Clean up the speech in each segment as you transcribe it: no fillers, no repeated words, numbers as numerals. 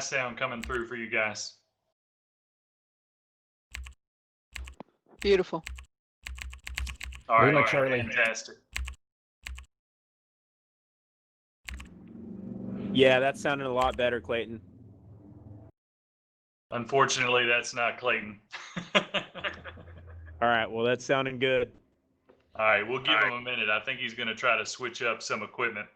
sound coming through for you guys? Beautiful. All right, Charlie. fantastic. Yeah, that sounded a lot better, Clayton. Unfortunately, that's not Clayton. All right, well, that's sounding good. All right, we'll give him a minute. I think he's going to try to switch up some equipment.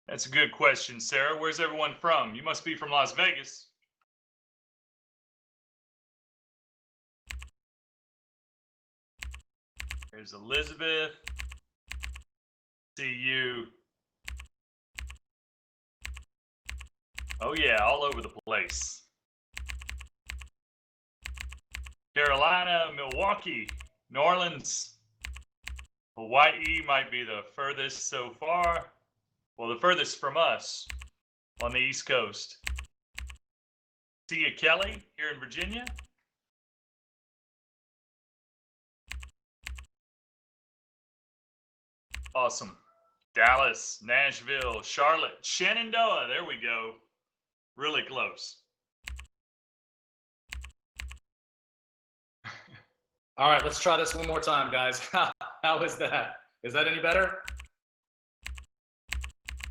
That's a good question, Sarah. Where's everyone from? You must be from Las Vegas. There's Elizabeth. See you. Oh yeah, all over the place. Carolina, Milwaukee, New Orleans, Hawaii might be the furthest so far. Well, the furthest from us on the East Coast. See you, Kelly, here in Virginia. Awesome. Dallas, Nashville, Charlotte, Shenandoah. There we go. Really close. All right, let's try this one more time, guys. How is that? Is that any better?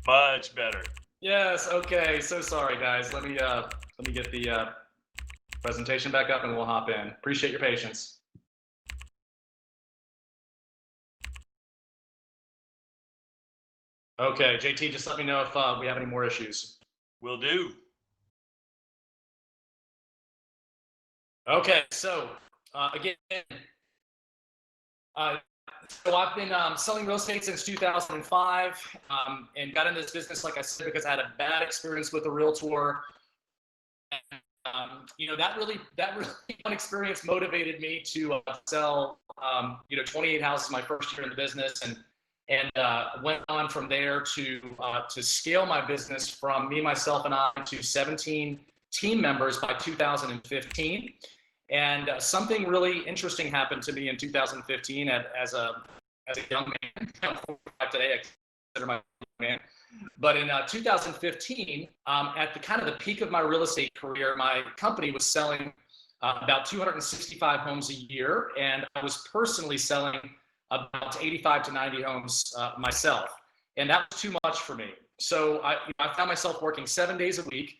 Much better. Yes. Okay. So sorry, guys. Let me get the presentation back up, and we'll hop in. Appreciate your patience. Okay, JT, just let me know if we have any more issues. Will do. Okay, so again, so I've been selling real estate since 2005, and got into this business, like I said, because I had a bad experience with a realtor. And, you know, that really one experience motivated me to sell, 28 houses my first year in the business, and went on from there to scale my business from me, myself, and I to 17 team members by 2015. And something really interesting happened to me in 2015 as a young man. I'm 45 today, I consider myself a young man. But in 2015, at the kind of the peak of my real estate career, my company was selling about 265 homes a year, and I was personally selling about 85 to 90 homes myself. And that was too much for me. So I found myself working 7 days a week,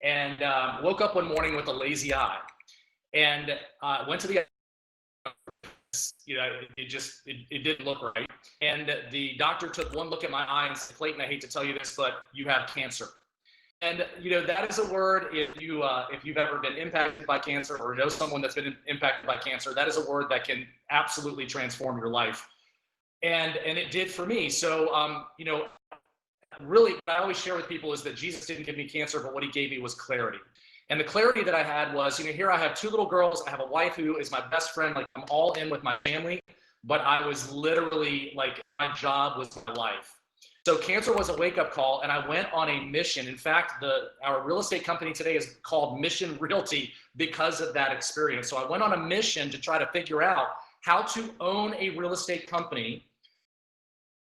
and woke up one morning with a lazy eye. And went to the, it didn't look right. And the doctor took one look at my eye and said, "Clayton, I hate to tell you this, but you have cancer." And that is a word, if you've ever been impacted by cancer or know someone that's been impacted by cancer, that is a word that can absolutely transform your life. And it did for me. So, really what I always share with people is that Jesus didn't give me cancer, but what he gave me was clarity. And the clarity that I had was, here I have 2 little girls. I have a wife who is my best friend. Like, I'm all in with my family, but I was literally like, my job was my life. So cancer was a wake-up call, and I went on a mission. In fact, our real estate company today is called Mission Realty because of that experience. So I went on a mission to try to figure out how to own a real estate company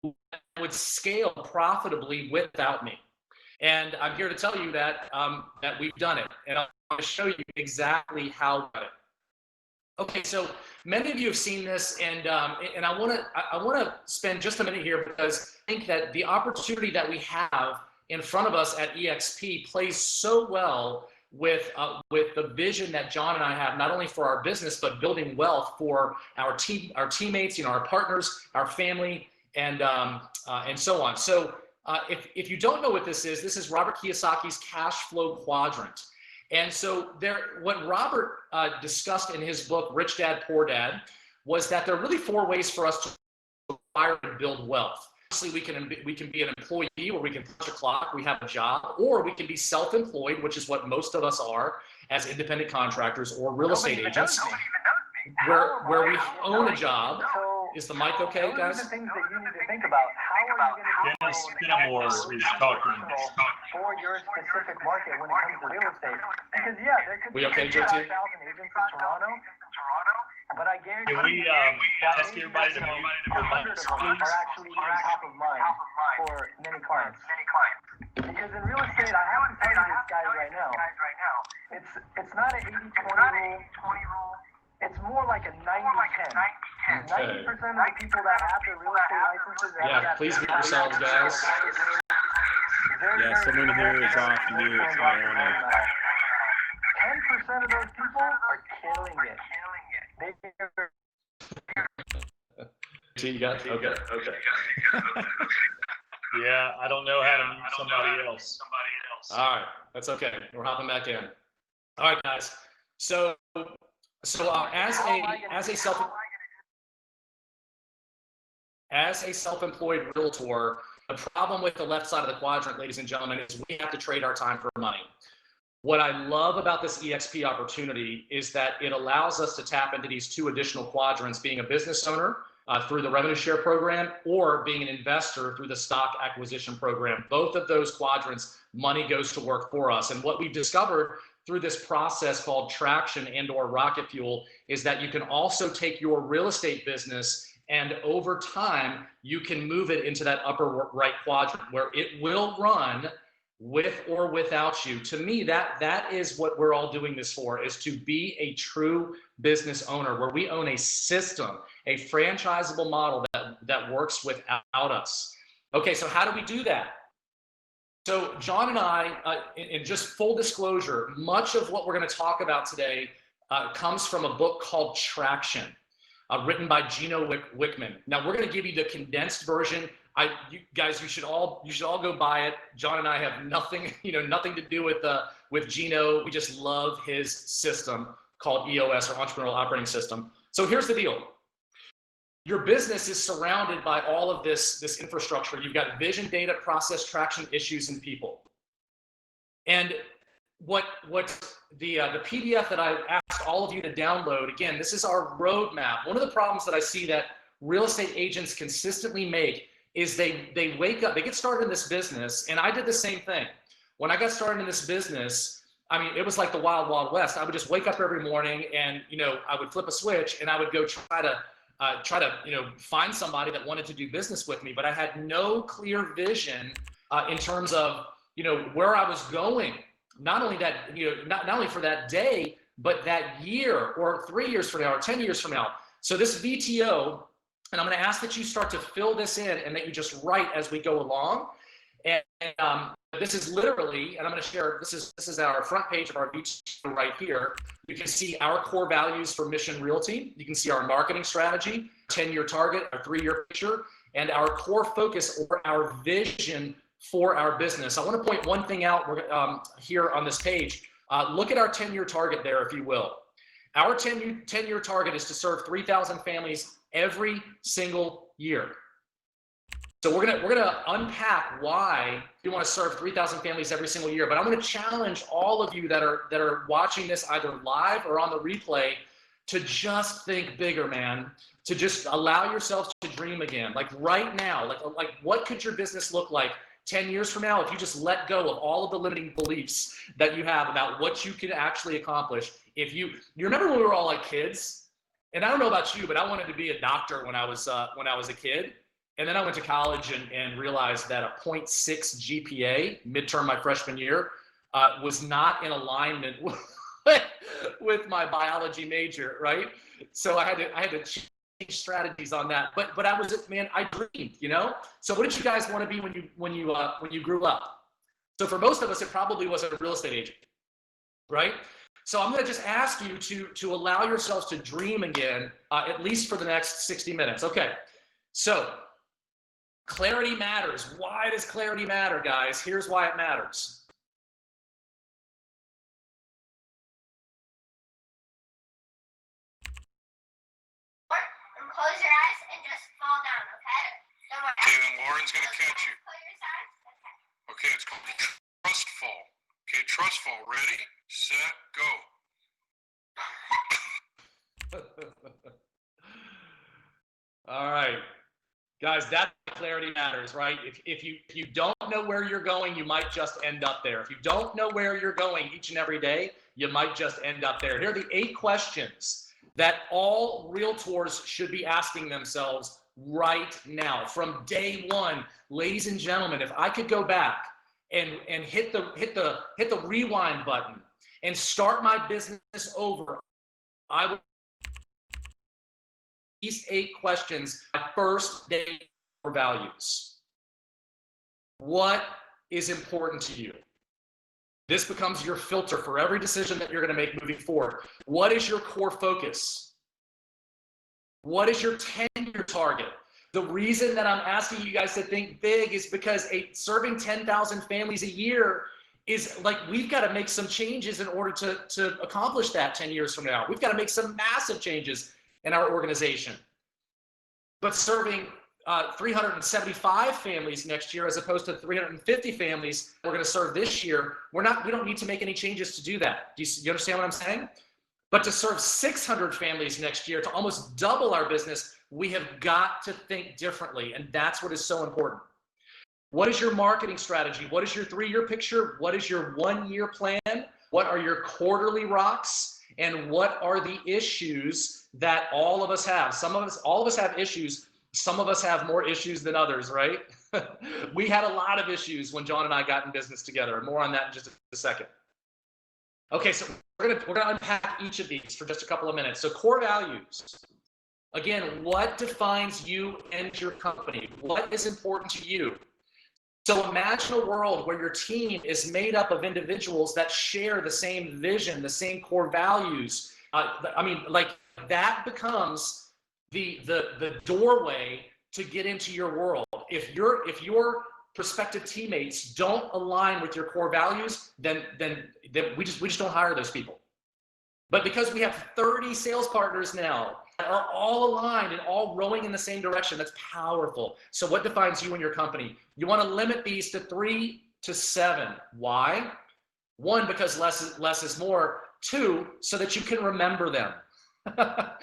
that would scale profitably without me. And I'm here to tell you that that we've done it, and I'm going to show you exactly how we did it. Okay, so many of you have seen this, and I want to spend just a minute here because I think that the opportunity that we have in front of us at EXP plays so well with the vision that John and I have, not only for our business but building wealth for our teammates, our partners, our family, and so on. So. If you don't know what this is Robert Kiyosaki's cash flow quadrant. And so what Robert discussed in his book, Rich Dad, Poor Dad, was that there are really 4 ways for us to acquire and build wealth. obviously we can be an employee where we can punch a clock, we have a job, or we can be self-employed, which is what most of us are as independent contractors or real estate agents, where we own a job. Is the mic okay, guys? Those are the things that you need to think about. How are you going to Dennis Spinamore is talking. for your specific market when it comes to real estate? Because yeah, there could be 5,000 agents in Toronto, but I guarantee Can we ask everybody to mute their mics, please? are actually on top of mind for many clients. Because in real estate, I have to tell you this, guys, right now, it's not an 80-20 rule. It's more like a 90-10. 90% of the people that have their real estate licenses. Yeah, please mute yourselves, guys. Yeah, someone here is off mute. 10% of those people are killing it. You got okay. Yeah, I don't know how to mute somebody else. All right, that's okay. We're hopping back in. All right, guys. So as a self-employed realtor, the problem with the left side of the quadrant, ladies and gentlemen, is we have to trade our time for money. What I love about this EXP opportunity is that it allows us to tap into these two additional quadrants, being a business owner through the revenue share program or being an investor through the stock acquisition program. Both of those quadrants, money goes to work for us. And what we've discovered through this process called traction and/or rocket fuel is that you can also take your real estate business and over time, you can move it into that upper right quadrant where it will run with or without you. To me, that is what we're all doing this for, is to be a true business owner where we own a system, a franchisable model that works without us. Okay, so how do we do that? So John and I, in just full disclosure, much of what we're going to talk about today comes from a book called Traction, written by Gino Wickman. Now we're going to give you the condensed version. You guys, you should all go buy it. John and I have nothing to do with Gino. We just love his system called EOS, or Entrepreneurial Operating System. So here's the deal. Your business is surrounded by all of this infrastructure. You've got vision, data, process, traction, issues, and people. And what the PDF that I asked all of you to download, again, this is our roadmap. One of the problems that I see that real estate agents consistently make is they wake up, they get started in this business, and I did the same thing. When I got started in this business, I mean, it was like the wild, wild west. I would just wake up every morning and, I would flip a switch and I would go try to find somebody that wanted to do business with me, but I had no clear vision in terms of, where I was going. Not only that, not only for that day, but that year or 3 years from now or 10 years from now. So this VTO, and I'm going to ask that you start to fill this in and that you just write as we go along. And this is literally, and I'm going to share, this is our front page of our VTO right here. You can see our core values for Mission Realty. You can see our marketing strategy, 10-year target, our 3-year picture, and our core focus or our vision for our business. I want to point one thing out here on this page. Look at our 10-year target there, if you will. Our 10-year target is to serve 3,000 families every single year. So we're gonna unpack why you want to serve 3,000 families every single year. But I'm going to challenge all of you that are watching this either live or on the replay to just think bigger, man. To just allow yourselves to dream again. Like right now, like what could your business look like 10 years from now if you just let go of all of the limiting beliefs that you have about what you can actually accomplish? If you remember when we were all like kids, and I don't know about you, but I wanted to be a doctor when I was a kid. And then I went to college and realized that a 0.6 GPA midterm my freshman year was not in alignment with my biology major, right? So I had to change strategies on that. But I dreamed, So what did you guys want to be when you grew up? So for most of us, it probably was a real estate agent, right? So I'm going to just ask you to allow yourselves to dream again, at least for the next 60 minutes. Okay. So clarity matters. Why does clarity matter, guys? Here's why it matters. Close your eyes and just fall down, okay? Don't worry. Lauren's going to catch you. Okay, it's called the trust fall. Okay, trust fall. Ready, set, go. All right. Guys, that clarity matters, right? If you don't know where you're going, you might just end up there. If you don't know where you're going each and every day, you might just end up there. Here are the 8 questions that all realtors should be asking themselves right now from day one. Ladies and gentlemen, if I could go back and hit the rewind button and start my business over, I would these 8 questions. My first day core values. What is important to you? This becomes your filter for every decision that you're going to make moving forward. What is your core focus? What is your 10-year target? The reason that I'm asking you guys to think big is because serving 10,000 families a year is like, we've got to make some changes in order to accomplish that 10 years from now. We've got to make some massive changes in our organization. But serving 375 families next year as opposed to 350 families we're going to serve this year, we don't need to make any changes to do that. Do you understand what I'm saying? But to serve 600 families next year, to almost double our business, we have got to think differently, and that's what is so important. What is your marketing strategy? What is your 3-year picture? What is your 1-year plan? What are your quarterly rocks? And what are the issues that all of us have? All of us have issues. Some of us have more issues than others, right? We had a lot of issues when John and I got in business together. More on that in just a second. Okay, so we're gonna unpack each of these for just a couple of minutes. So core values. Again, what defines you and your company? What is important to you? So imagine a world where your team is made up of individuals that share the same vision, the same core values. That becomes the doorway to get into your world. If your prospective teammates don't align with your core values, then we just don't hire those people. But because we have 30 sales partners now that are all aligned and all rowing in the same direction, that's powerful. So what defines you and your company? You want to limit these to 3 to 7. Why? 1, because less is more. 2, so that you can remember them.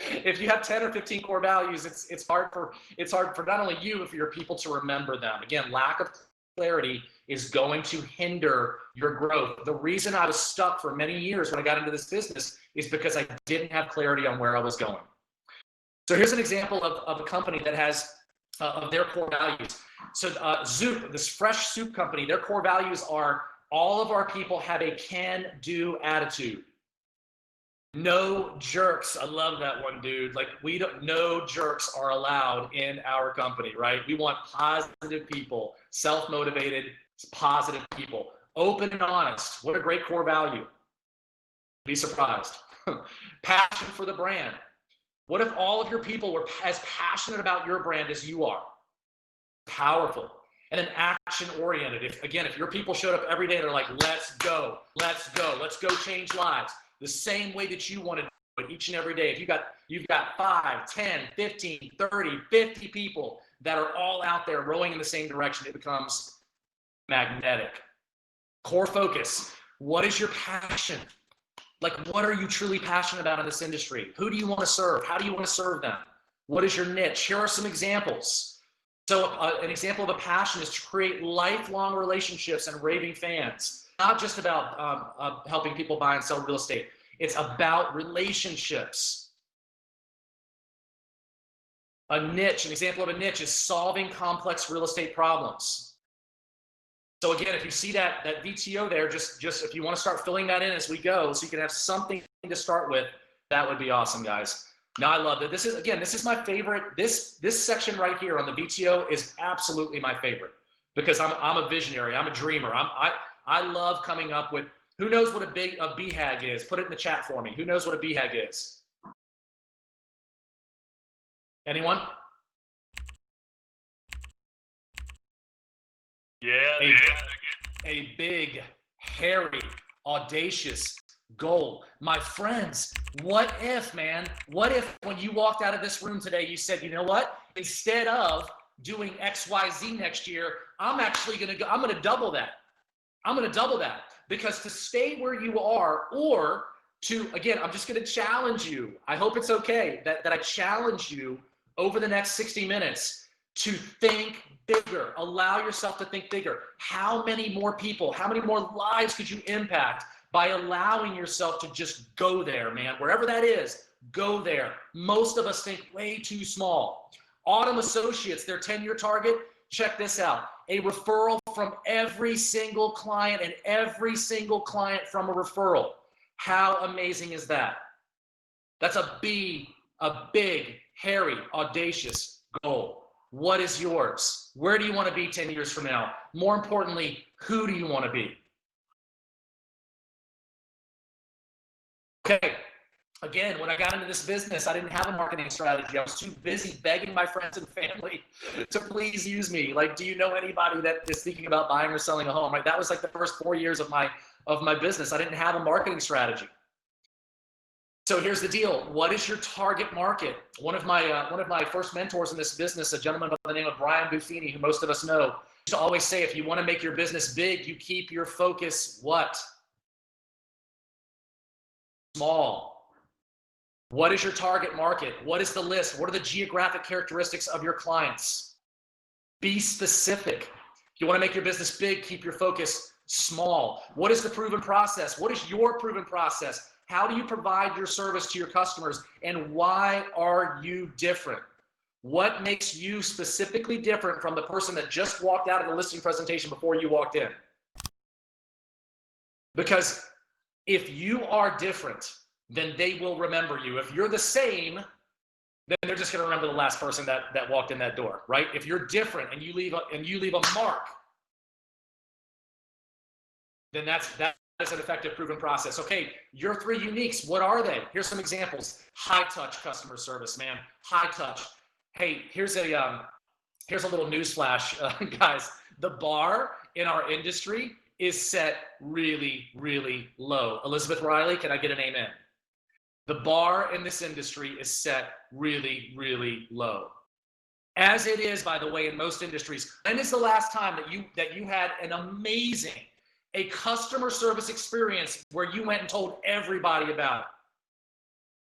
If you have 10 or 15 core values, it's hard for not only you, but for your people to remember them. Again, lack of clarity is going to hinder your growth. The reason I was stuck for many years when I got into this business is because I didn't have clarity on where I was going. So here's an example of a company that has of their core values. So Zoop, this fresh soup company, their core values are all of our people have a can-do attitude. No jerks. I love that one, dude. Like, no jerks are allowed in our company, right? We want positive people, self-motivated, positive people, open and honest. What a great core value. Be surprised. Passion for the brand. What if all of your people were as passionate about your brand as you are? Powerful. And then action-oriented. If your people showed up every day, they're like, let's go, let's change lives. The same way that you want to do it each and every day. If you've got 5, 10, 15, 30, 50 people that are all out there rowing in the same direction, it becomes magnetic. Core focus. What is your passion? Like, what are you truly passionate about in this industry? Who do you want to serve? How do you want to serve them? What is your niche? Here are some examples. So an example of a passion is to create lifelong relationships and raving fans. Not just about helping people buy and sell real estate. It's about relationships. An example of a niche is solving complex real estate problems. So again, if you see that VTO there, just if you want to start filling that in as we go, so you can have something to start with, that would be awesome, guys. Now I love it. This is my favorite. This section right here on the VTO is absolutely my favorite because I'm a visionary. I'm a dreamer. I love coming up with, who knows what a BHAG is? Put it in the chat for me. Who knows what a BHAG is? Anyone? Yeah. A big, hairy, audacious goal. My friends, what if, man? What if when you walked out of this room today, you said, you know what? Instead of doing XYZ next year, I'm actually going to go, I'm going to double that. I'm going to double that, because to stay where you are, or to, again, I'm just going to challenge you. I hope it's okay that I challenge you over the next 60 minutes to think bigger. Allow yourself to think bigger. How many more people, how many more lives could you impact by allowing yourself to just go there, man? Wherever that is, go there. Most of us think way too small. Autumn Associates, their 10-year target, check this out. A referral from every single client, and every single client from a referral. How amazing is that? That's a big, hairy, audacious goal. What is yours? Where do you want to be 10 years from now? More importantly, who do you want to be? Okay. Again, when I got into this business, I didn't have a marketing strategy. I was too busy begging my friends and family to please use me. Like, do you know anybody that is thinking about buying or selling a home? Right? That was like the first 4 years of my business. I didn't have a marketing strategy. So here's the deal. What is your target market? One of my first mentors in this business, a gentleman by the name of Brian Buffini, who most of us know, used to always say, if you want to make your business big, you keep your focus what? Small. What is your target market? What is the list? What are the geographic characteristics of your clients? Be specific. If you want to make your business big, keep your focus small. What is the proven process? What is your proven process? How do you provide your service to your customers? And why are you different? What makes you specifically different from the person that just walked out of the listing presentation before you walked in? Because if you are different, then they will remember you. If you're the same, then they're just going to remember the last person that walked in that door, right? If you're different and you leave a mark, then that is an effective proven process. Okay, your 3 uniques, what are they? Here's some examples. High touch customer service, man. High touch. Hey, here's a little news flash, guys. The bar in our industry is set really, really low. Elizabeth Riley, can I get an amen? The bar in this industry is set really, really low. As it is, by the way, in most industries. When is the last time that you had an amazing, a customer service experience where you went and told everybody about it?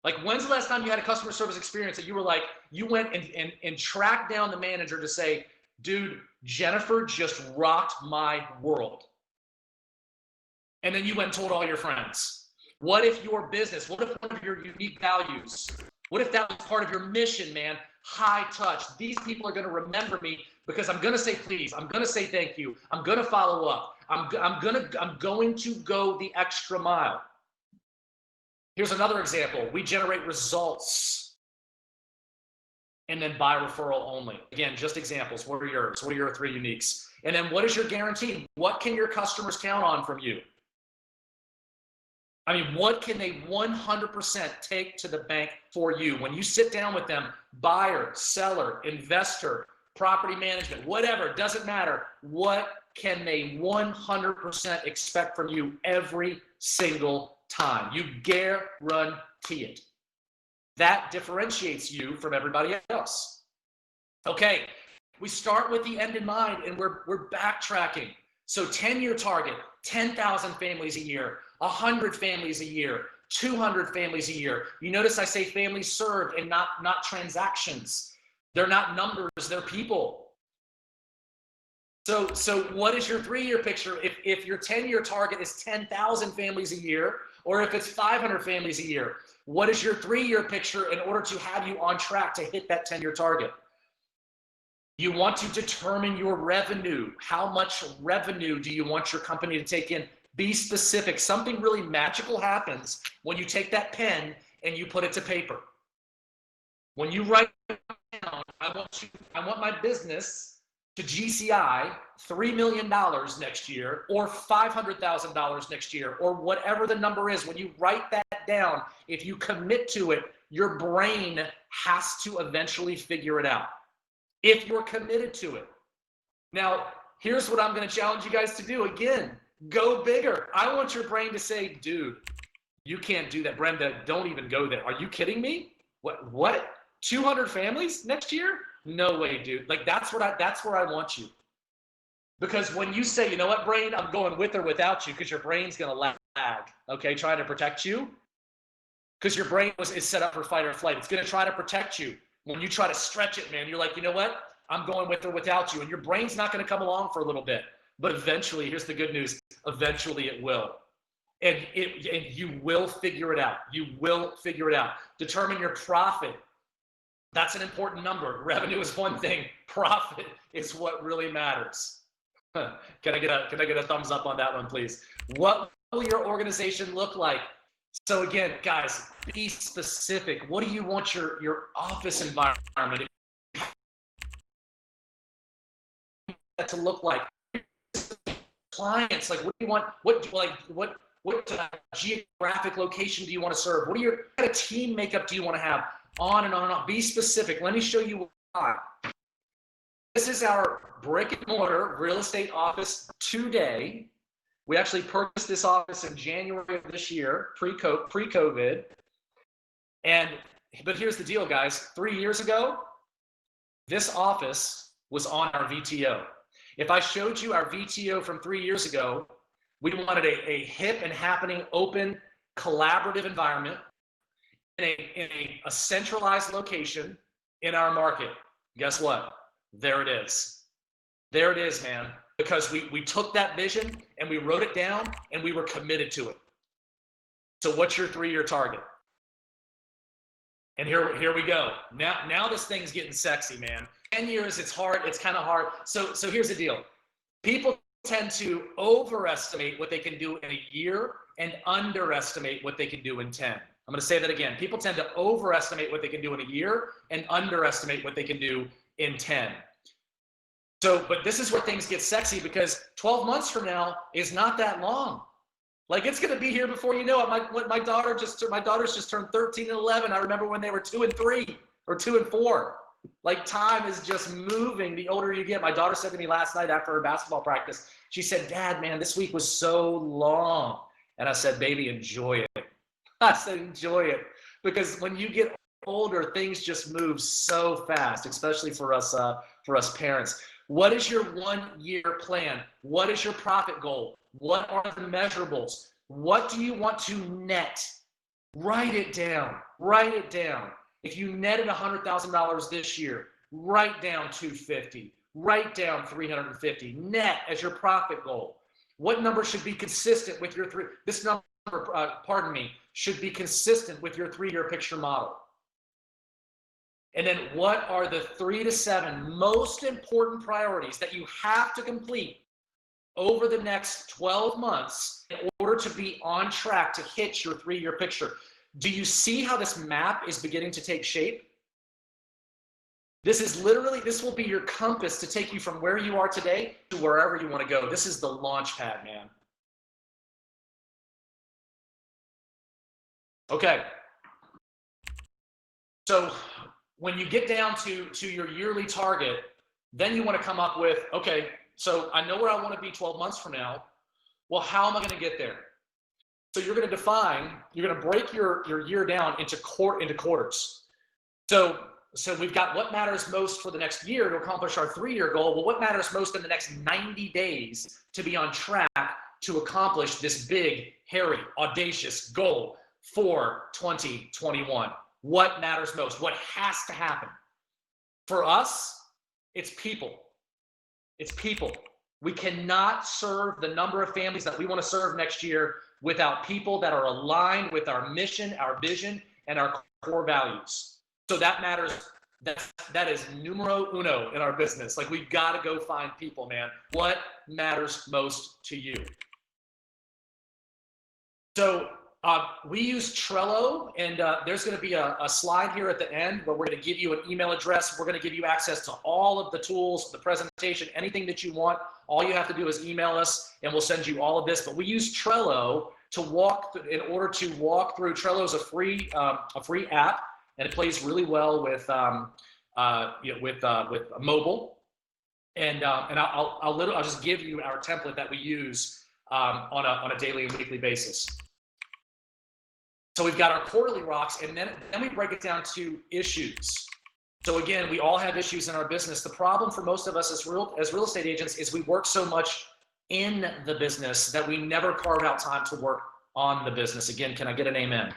Like, when's the last time you had a customer service experience that you were like, you went and tracked down the manager to say, dude, Jennifer just rocked my world. And then you went and told all your friends. What if your business, what if one of your unique values, what if that was part of your mission, man? High touch. These people are going to remember me because I'm going to say please. I'm going to say thank you. I'm going to follow up. I'm going to go the extra mile. Here's another example. We generate results and then by referral only. Again, just examples. What are yours? What are your 3 uniques? And then what is your guarantee? What can your customers count on from you? I mean, what can they 100% take to the bank for you? When you sit down with them, buyer, seller, investor, property management, whatever, doesn't matter. What can they 100% expect from you every single time? You guarantee it. That differentiates you from everybody else. Okay, we start with the end in mind, and we're backtracking. So 10-year target, 10,000 families a year, 100 families a year, 200 families a year. You notice I say families served and not transactions. They're not numbers, they're people. So what is your 3-year picture? If your 10-year target is 10,000 families a year, or if it's 500 families a year, what is your 3-year picture in order to have you on track to hit that 10-year target? You want to determine your revenue. How much revenue do you want your company to take in? Be specific. Something really magical happens when you take that pen and you put it to paper. When you write down, I want my business to GCI $3 million next year, or $500,000 next year, or whatever the number is. When you write that down, if you commit to it, your brain has to eventually figure it out, if you're committed to it. Now, here's what I'm going to challenge you guys to do. Again, go bigger. I want your brain to say, dude, you can't do that. Brenda, don't even go there. Are you kidding me? What? 200 families next year? No way, dude. Like that's where I want you. Because when you say, you know what, brain, I'm going with or without you, because your brain's gonna lag, okay, trying to protect you. Because your brain is set up for fight or flight. It's gonna try to protect you. When you try to stretch it, man, you're like, you know what? I'm going with or without you. And your brain's not gonna come along for a little bit. But eventually, here's the good news, eventually it will. And you will figure it out. You will figure it out. Determine your profit. That's an important number. Revenue is one thing. Profit is what really matters. Can I get a thumbs up on that one, please? What will your organization look like? So again, guys, be specific. What do you want your office environment to look like? Clients, like what do you want? What geographic location do you want to serve? What kind of team makeup do you want to have? On and on and on. Be specific. Let me show you why. This is our brick and mortar real estate office today. We actually purchased this office in January of this year, pre-COVID. But here's the deal, guys. 3 years ago, this office was on our VTO. If I showed you our VTO from 3 years ago, we wanted a hip and happening, open, collaborative environment in a centralized location in our market. Guess what? There it is. There it is, man. Because we took that vision and we wrote it down and we were committed to it. So what's your 3-year target? And here we go. Now this thing's getting sexy, man. 10 years, it's hard. It's kind of hard. So here's the deal. People tend to overestimate what they can do in a year and underestimate what they can do in 10. I'm going to say that again. People tend to overestimate what they can do in a year and underestimate what they can do in 10. So, but this is where things get sexy, because 12 months from now is not that long. Like, it's going to be here before you know it. My daughter's just turned 13 and 11. I remember when they were 2 and 3 or 2 and 4. Like, time is just moving the older you get. My daughter said to me last night after her basketball practice, she said, "Dad, man, this week was so long." And I said, "Baby, enjoy it." I said, enjoy it. Because when you get older, things just move so fast, especially for us parents. What is your 1-year plan? What is your profit goal? What are the measurables? What do you want to net? Write it down. Write it down. If you netted $100,000 this year, write down 250. Write down 350. Net as your profit goal. What number should be consistent with your should be consistent with your 3-year picture model. And then what are the 3 to 7 most important priorities that you have to complete over the next 12 months in order to be on track to hit your 3-year picture? Do you see how this map is beginning to take shape? This will be your compass to take you from where you are today to wherever you want to go. This is the launch pad, man. Okay. So when you get down to your yearly target, then you want to come up with, okay, so I know where I want to be 12 months from now. Well, how am I going to get there? So you're going to break your year down into quarters. So we've got what matters most for the next year to accomplish our 3-year goal. Well, what matters most in the next 90 days to be on track to accomplish this big, hairy, audacious goal for 2021? What matters most? What has to happen? For us, it's people. It's people. We cannot serve the number of families that we want to serve next year without people that are aligned with our mission, our vision, and our core values. So that matters. That is numero uno in our business. Like, we've got to go find people, man. What matters most to you? So we use Trello, and there's going to be a slide here at the end where we're going to give you an email address. We're going to give you access to all of the tools, the presentation, anything that you want. All you have to do is email us, and we'll send you all of this. But we use Trello in order to walk through. Trello is a free app, and it plays really well with mobile. And I'll just give you our template that we use on a daily and weekly basis. So we've got our quarterly rocks, and then we break it down to issues. So again, we all have issues in our business. The problem for most of us as real estate agents is we work so much in the business that we never carve out time to work on the business. Again, can I get an amen?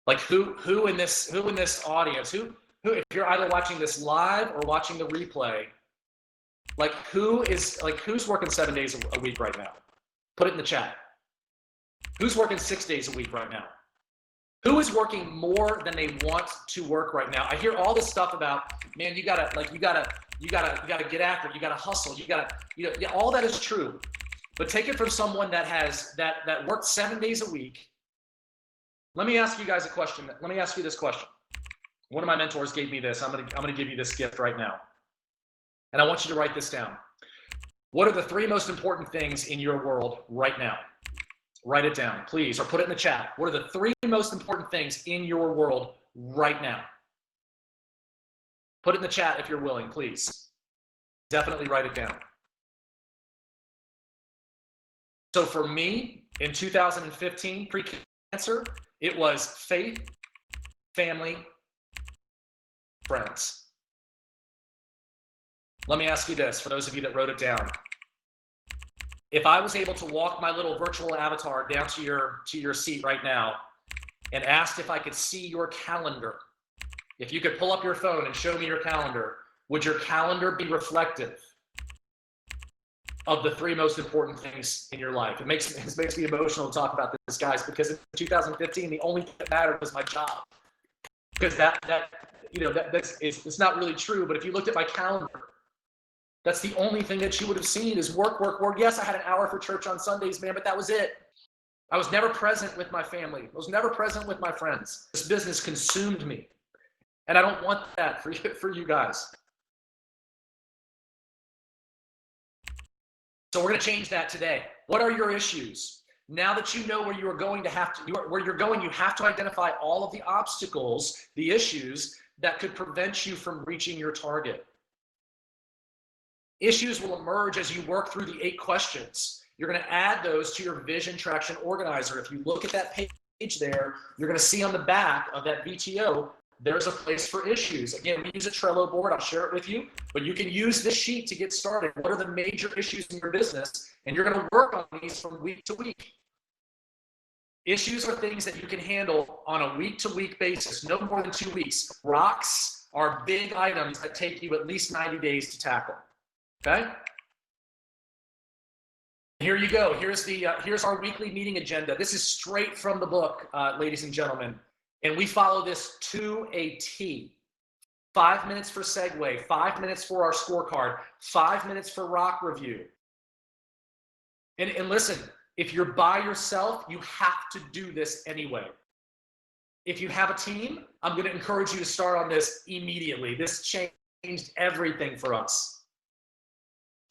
Like who in this audience, who if you're either watching this live or watching the replay, like who's working 7 days a week right now? Put it in the chat. Who's working 6 days a week right now? Who is working more than they want to work right now? I hear all this stuff about, man, you gotta get after it. You gotta hustle. Yeah, all that is true. But take it from someone that worked 7 days a week. Let me ask you guys a question. Let me ask you this question. One of my mentors gave me this. I'm gonna give you this gift right now. And I want you to write this down. What are the 3 most important things in your world right now? Write it down, please, or put it in the chat. What are the 3 most important things in your world right now? Put it in the chat if you're willing, please. Definitely write it down. So for me, in 2015, pre-cancer, it was faith, family, friends. Let me ask you this, for those of you that wrote it down. If I was able to walk my little virtual avatar down to your seat right now and asked if I could see your calendar, if you could pull up your phone and show me your calendar, would your calendar be reflective of the 3 most important things in your life? It makes me emotional to talk about this, guys, because in 2015, the only thing that mattered was my job. Because it's not really true, but if you looked at my calendar, that's the only thing that you would have seen is work, work, work. Yes, I had an hour for church on Sundays, man, but that was it. I was never present with my family. I was never present with my friends. This business consumed me. And I don't want that for you guys. So we're going to change that today. What are your issues? Now that you know where you are going to you have to identify all of the obstacles, the issues that could prevent you from reaching your target. Issues will emerge as you work through the 8 questions. You're going to add those to your vision traction organizer. If you look at that page there, you're going to see on the back of that VTO, there's a place for issues. Again, we use a Trello board. I'll share it with you, but you can use this sheet to get started. What are the major issues in your business? And you're going to work on these from week to week. Issues are things that you can handle on a week-to-week basis, no more than 2 weeks. Rocks are big items that take you at least 90 days to tackle. Okay? Here you go. Here's our weekly meeting agenda. This is straight from the book, ladies and gentlemen. And we follow this to a T. 5 minutes for segue, 5 minutes for our scorecard, 5 minutes for rock review. And listen, if you're by yourself, you have to do this anyway. If you have a team, I'm going to encourage you to start on this immediately. This changed everything for us.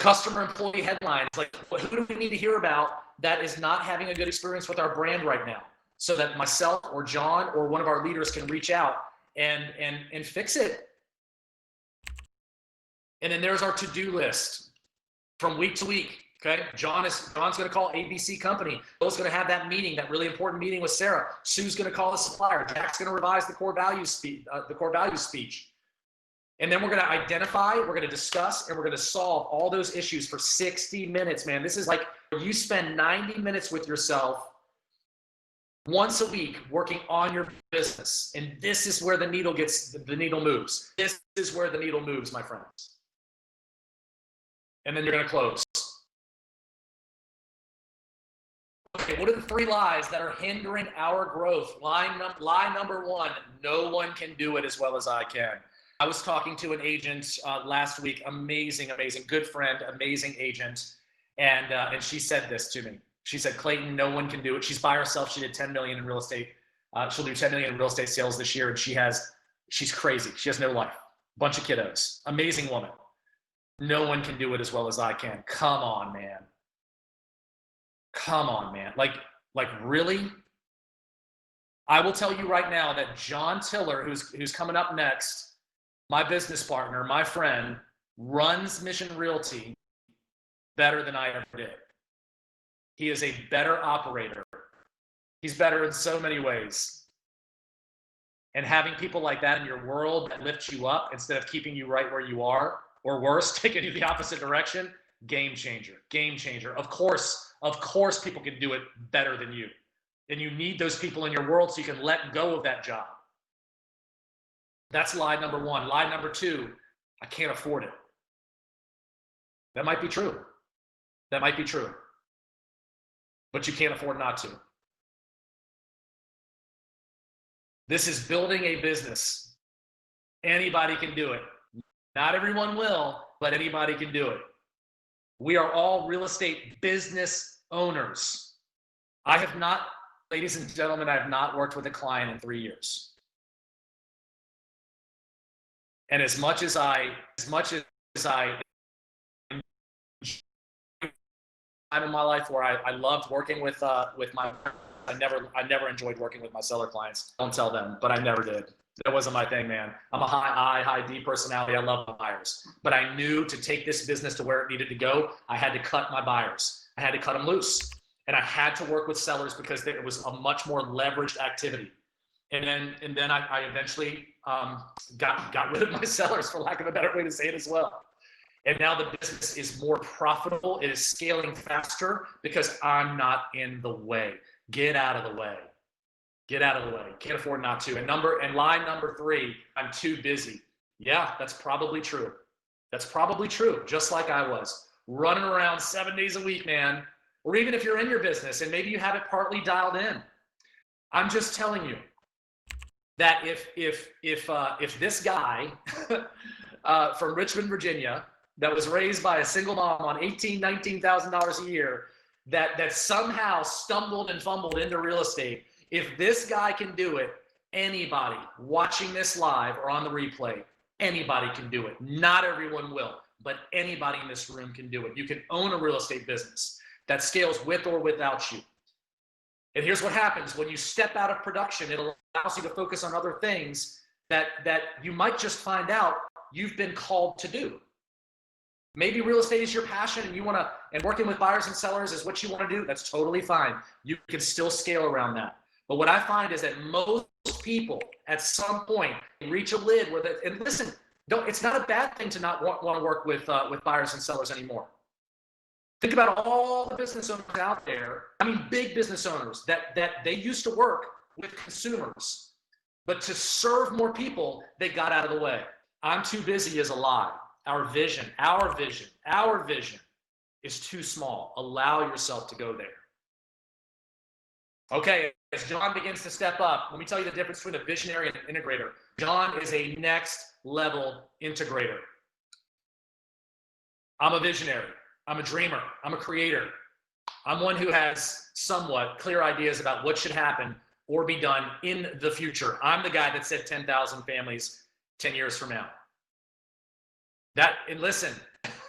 Customer employee headlines, like who do we need to hear about that is not having a good experience with our brand right now, so that myself or John or one of our leaders can reach out and fix it. And then there's our to-do list from week to week. Okay, John's going to call ABC Company. Bill's going to have that meeting, that really important meeting with Sarah. Sue's going to call the supplier. Jack's going to revise the core values speech. And then we're going to identify, we're going to discuss, and we're going to solve all those issues for 60 minutes, man. This is like you spend 90 minutes with yourself once a week working on your business. And this is where the needle moves. This is where the needle moves, my friends. And then you're going to close. Okay, what are the 3 lies that are hindering our growth? Lie number 1, no one can do it as well as I can. I was talking to an agent last week, amazing, good friend, amazing agent, and she said this to me. She said, Clayton, no one can do it. She's by herself. She did 10 million in real estate. She'll do 10 million in real estate sales this year, and she's crazy. She has no life. Bunch of kiddos. Amazing woman. No one can do it as well as I can. Come on, man. Come on, man. Like really? I will tell you right now that John Tiller, who's coming up next, my business partner, my friend, runs Mission Realty better than I ever did. He is a better operator. He's better in so many ways. And having people like that in your world that lift you up instead of keeping you right where you are, or worse, taking you the opposite direction, game changer, game changer. Of course, people can do it better than you. And you need those people in your world so you can let go of that job. That's lie number one. Lie number two, I can't afford it. That might be true. That might be true. But you can't afford not to. This is building a business. Anybody can do it. Not everyone will, but anybody can do it. We are all real estate business owners. I have not, ladies and gentlemen, I have not worked with a client in 3 years. And as much as I time in my life where I loved working with my, I never enjoyed working with my seller clients. Don't tell them, but I never did. That wasn't my thing, man. I'm a high I, high D personality. I love my buyers, but I knew to take this business to where it needed to go, I had to cut my buyers. I had to cut them loose, and I had to work with sellers because it was a much more leveraged activity. And then I eventually got rid of my sellers, for lack of a better way to say it as well. And now the business is more profitable. It is scaling faster because I'm not in the way. Get out of the way. Get out of the way. Can't afford not to. And lie number three, I'm too busy. Yeah, that's probably true. That's probably true. Just like I was running around 7 days a week, man. Or even if you're in your business and maybe you have it partly dialed in. I'm just telling you that if this guy from Richmond, Virginia, that was raised by a single mom on $19,000 a year, that somehow stumbled and fumbled into real estate, if this guy can do it, anybody watching this live or on the replay, anybody can do it. Not everyone will, but anybody in this room can do it. You can own a real estate business that scales with or without you. And here's what happens when you step out of production. It allows you to focus on other things that you might just find out you've been called to do. Maybe real estate is your passion and working with buyers and sellers is what you want to do. That's totally fine. You can still scale around that. But what I find is that most people at some point reach a lid where and listen, it's not a bad thing to not want to work with buyers and sellers anymore. Think about all the business owners out there. I mean, big business owners that they used to work with consumers, but to serve more people, they got out of the way. I'm too busy is a lie. Our vision is too small. Allow yourself to go there. Okay, as John begins to step up, let me tell you the difference between a visionary and an integrator. John is a next level integrator. I'm a visionary. I'm a dreamer. I'm a creator. I'm one who has somewhat clear ideas about what should happen or be done in the future. I'm the guy that said 10,000 families 10 years from now. And listen,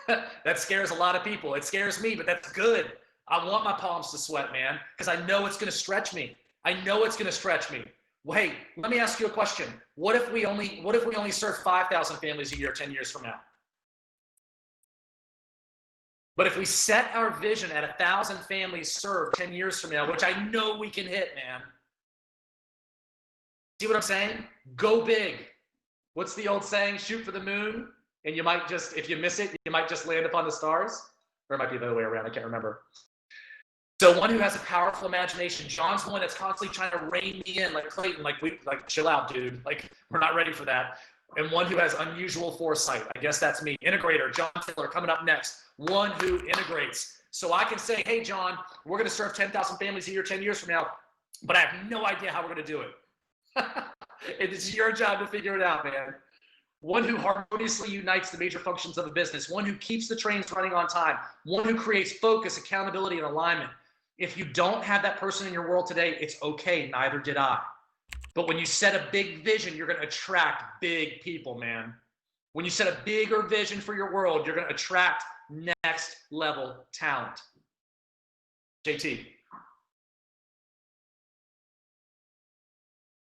that scares a lot of people. It scares me, but that's good. I want my palms to sweat, man, because I know it's going to stretch me. Well, hey, let me ask you a question. What if we only serve 5,000 families a year 10 years from now? But if we set our vision at 1,000 families served 10 years from now, which I know we can hit, man. See what I'm saying? Go big. What's the old saying? Shoot for the moon. And you might just, if you miss it, you might just land upon the stars. Or it might be the other way around. I can't remember. So one who has a powerful imagination. John's one that's constantly trying to rein me in, like Clayton, like chill out, dude. Like, we're not ready for that. And one who has unusual foresight. I guess that's me. Integrator, John Taylor, coming up next. One who integrates. So I can say, hey, John, we're going to serve 10,000 families a year 10 years from now, but I have no idea how we're going to do it. It's your job to figure it out, man. One who harmoniously unites the major functions of a business. One who keeps the trains running on time. One who creates focus, accountability, and alignment. If you don't have that person in your world today, it's okay. Neither did I. But when you set a big vision, you're going to attract big people, man. When you set a bigger vision for your world, you're going to attract next level talent. JT.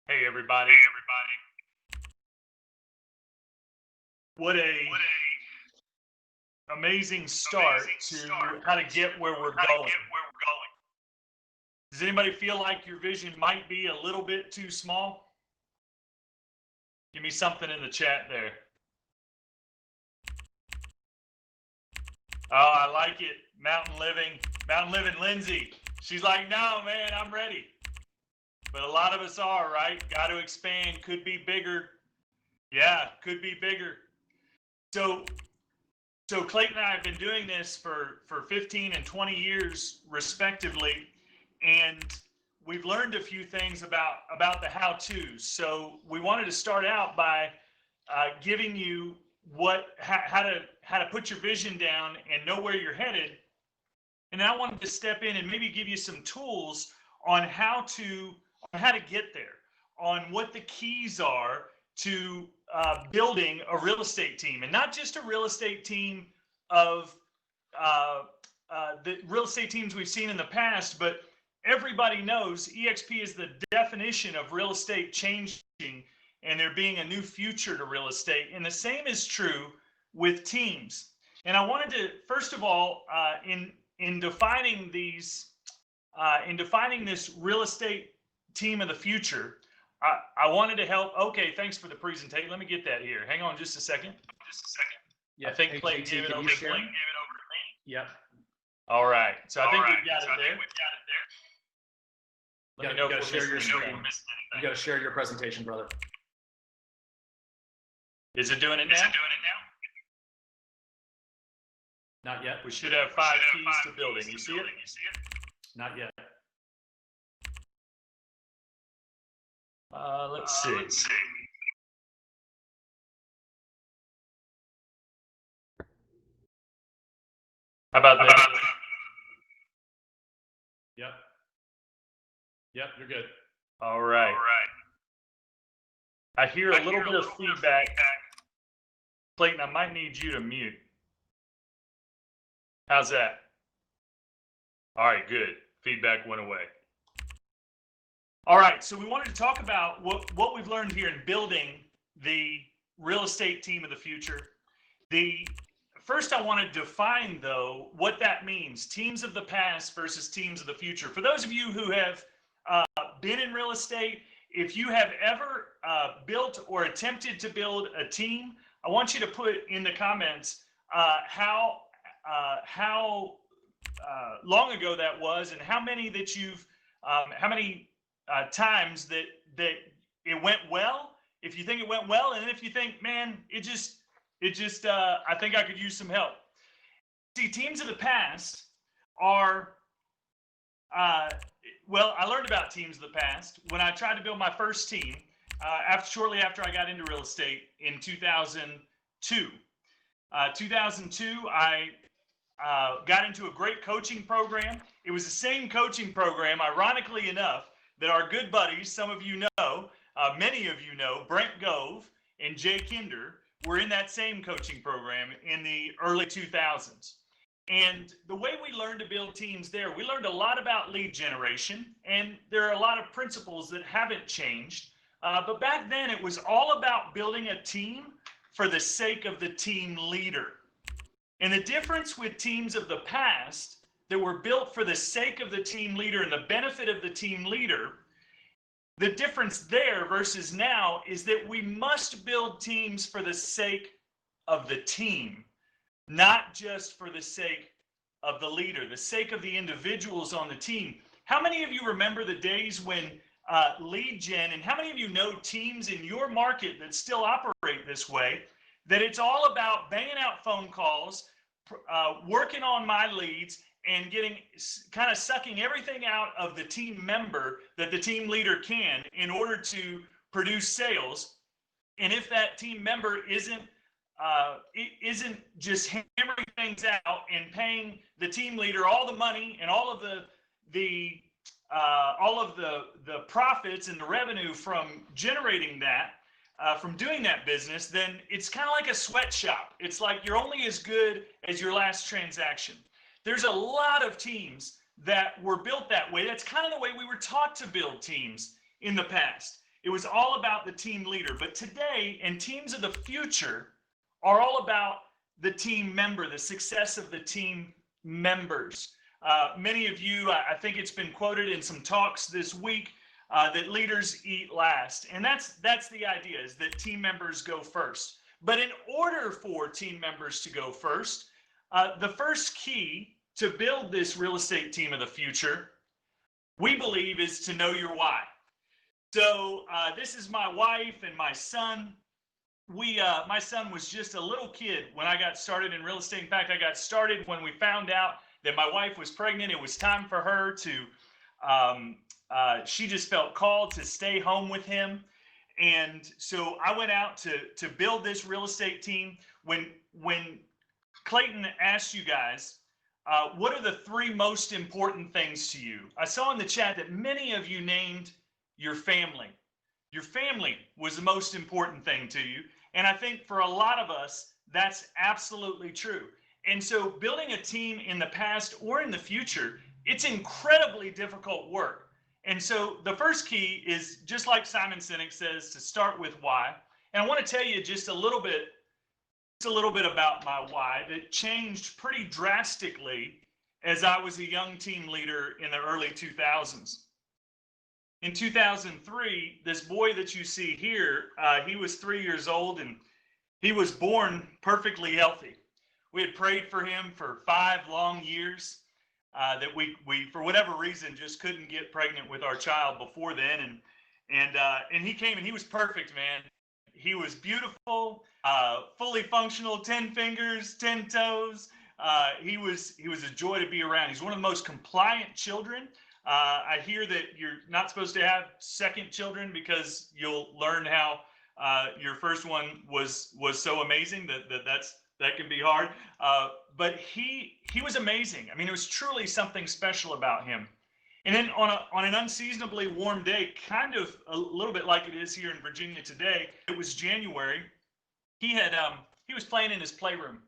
Hey, everybody. What a amazing start to how to get where we're going. Does anybody feel like your vision might be a little bit too small? Give me something in the chat there. Oh, I like it. Mountain Living Lindsay. She's like, no, man, I'm ready. But a lot of us are, right? Got to expand. Could be bigger. Yeah, could be bigger. So Clayton and I have been doing this for 15 and 20 years, respectively, and we've learned a few things about the how-tos. So we wanted to start out by giving you how to put your vision down and know where you're headed. And then I wanted to step in and maybe give you some tools on how to get there, on what the keys are to building a real estate team, and not just a real estate team of the real estate teams we've seen in the past, but everybody knows EXP is the definition of real estate changing and there being a new future to real estate. And the same is true with teams. And I wanted to, first of all, in defining these, in defining this real estate team of the future, I wanted to help. Okay, thanks for the presentation. Let me get that here. Hang on just a second. Yeah, I think hey, Clayton JT, gave it can over you to share? me. Yep. All right. So I think we've got it there. Let me know You gotta if share we're your missing screen. anything. You got to share your presentation, brother. Is it doing it now? Not yet. We should have 5 keys to building. You see it? Not yet. Let's see. How about that? Yep. Yep, you're good. All right. I hear a little bit of feedback. Clayton, I might need you to mute. How's that? All right, good. Feedback went away. All right, so we wanted to talk about what we've learned here in building the real estate team of the future. First, I want to define, though, what that means. Teams of the past versus teams of the future. For those of you who have been in real estate, if you have ever built or attempted to build a team, I want you to put in the comments how long ago that was and how many that you've, how many times that it went well. If you think it went well, and then if you think, man, it just I think I could use some help. See, teams of the past are, well, I learned about teams of the past when I tried to build my first team shortly after I got into real estate in 2002. 2002, I got into a great coaching program. It was the same coaching program, ironically enough, that our good buddies, some of you know, many of you know, Brent Gove and Jay Kinder, were in that same coaching program in the early 2000s. And the way we learned to build teams there, we learned a lot about lead generation, and there are a lot of principles that haven't changed. But back then, it was all about building a team for the sake of the team leader. And the difference with teams of the past that were built for the sake of the team leader and the benefit of the team leader, the difference there versus now is that we must build teams for the sake of the team, not just for the sake of the leader, the sake of the individuals on the team. How many of you remember the days when lead gen, and how many of you know teams in your market that still operate this way, that it's all about banging out phone calls, working on my leads, and getting kind of sucking everything out of the team member that the team leader can in order to produce sales. And if that team member isn't just hammering things out and paying the team leader all the money and all of the profits and the revenue from generating that, from doing that business, then it's kind of like a sweatshop. It's like you're only as good as your last transaction. There's a lot of teams that were built that way. That's kind of the way we were taught to build teams in the past. It was all about the team leader. But today, and teams of the future are all about the team member, the success of the team members. Many of you, I think it's been quoted in some talks this week, that leaders eat last. And that's the idea, is that team members go first. But in order for team members to go first, the first key to build this real estate team of the future, we believe, is to know your why. So this is my wife and my son. My son was just a little kid when I got started in real estate. In fact, I got started when we found out that my wife was pregnant. It was time for her to, she just felt called to stay home with him. And so I went out to build this real estate team. When Clayton asked you guys, what are the 3 most important things to you? I saw in the chat that many of you named your family. Your family was the most important thing to you. And I think for a lot of us, that's absolutely true. And so building a team in the past or in the future, it's incredibly difficult work. And so the first key is, just like Simon Sinek says, to start with why. And I want to tell you just a little bit about my why that changed pretty drastically as I was a young team leader in the early 2000s. In 2003, this boy that you see here, he was 3 years old and he was born perfectly healthy. We had prayed for him for 5 long years. That we for whatever reason just couldn't get pregnant with our child before then, and he came and he was perfect, man. He was beautiful, fully functional, 10 fingers, 10 toes. He was a joy to be around. He's one of the most compliant children. I hear that you're not supposed to have second children because you'll learn how your first one was so amazing that can be hard. But he was amazing. I mean, it was truly something special about him. And then on an unseasonably warm day, kind of a little bit like it is here in Virginia today, it was January. He was playing in his playroom,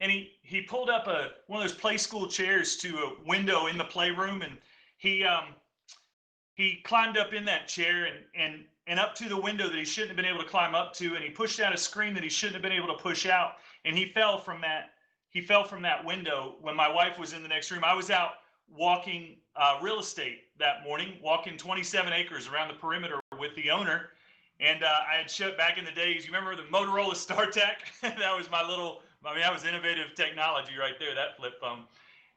and he pulled up one of those play school chairs to a window in the playroom, and he climbed up in that chair and up to the window that he shouldn't have been able to climb up to, and he pushed out a screen that he shouldn't have been able to push out, and he fell from that window when my wife was in the next room. I was out walking real estate that morning, walking 27 acres around the perimeter with the owner, and I had shut back in the days. You remember the Motorola StarTech? That was that was innovative technology right there, that flip phone.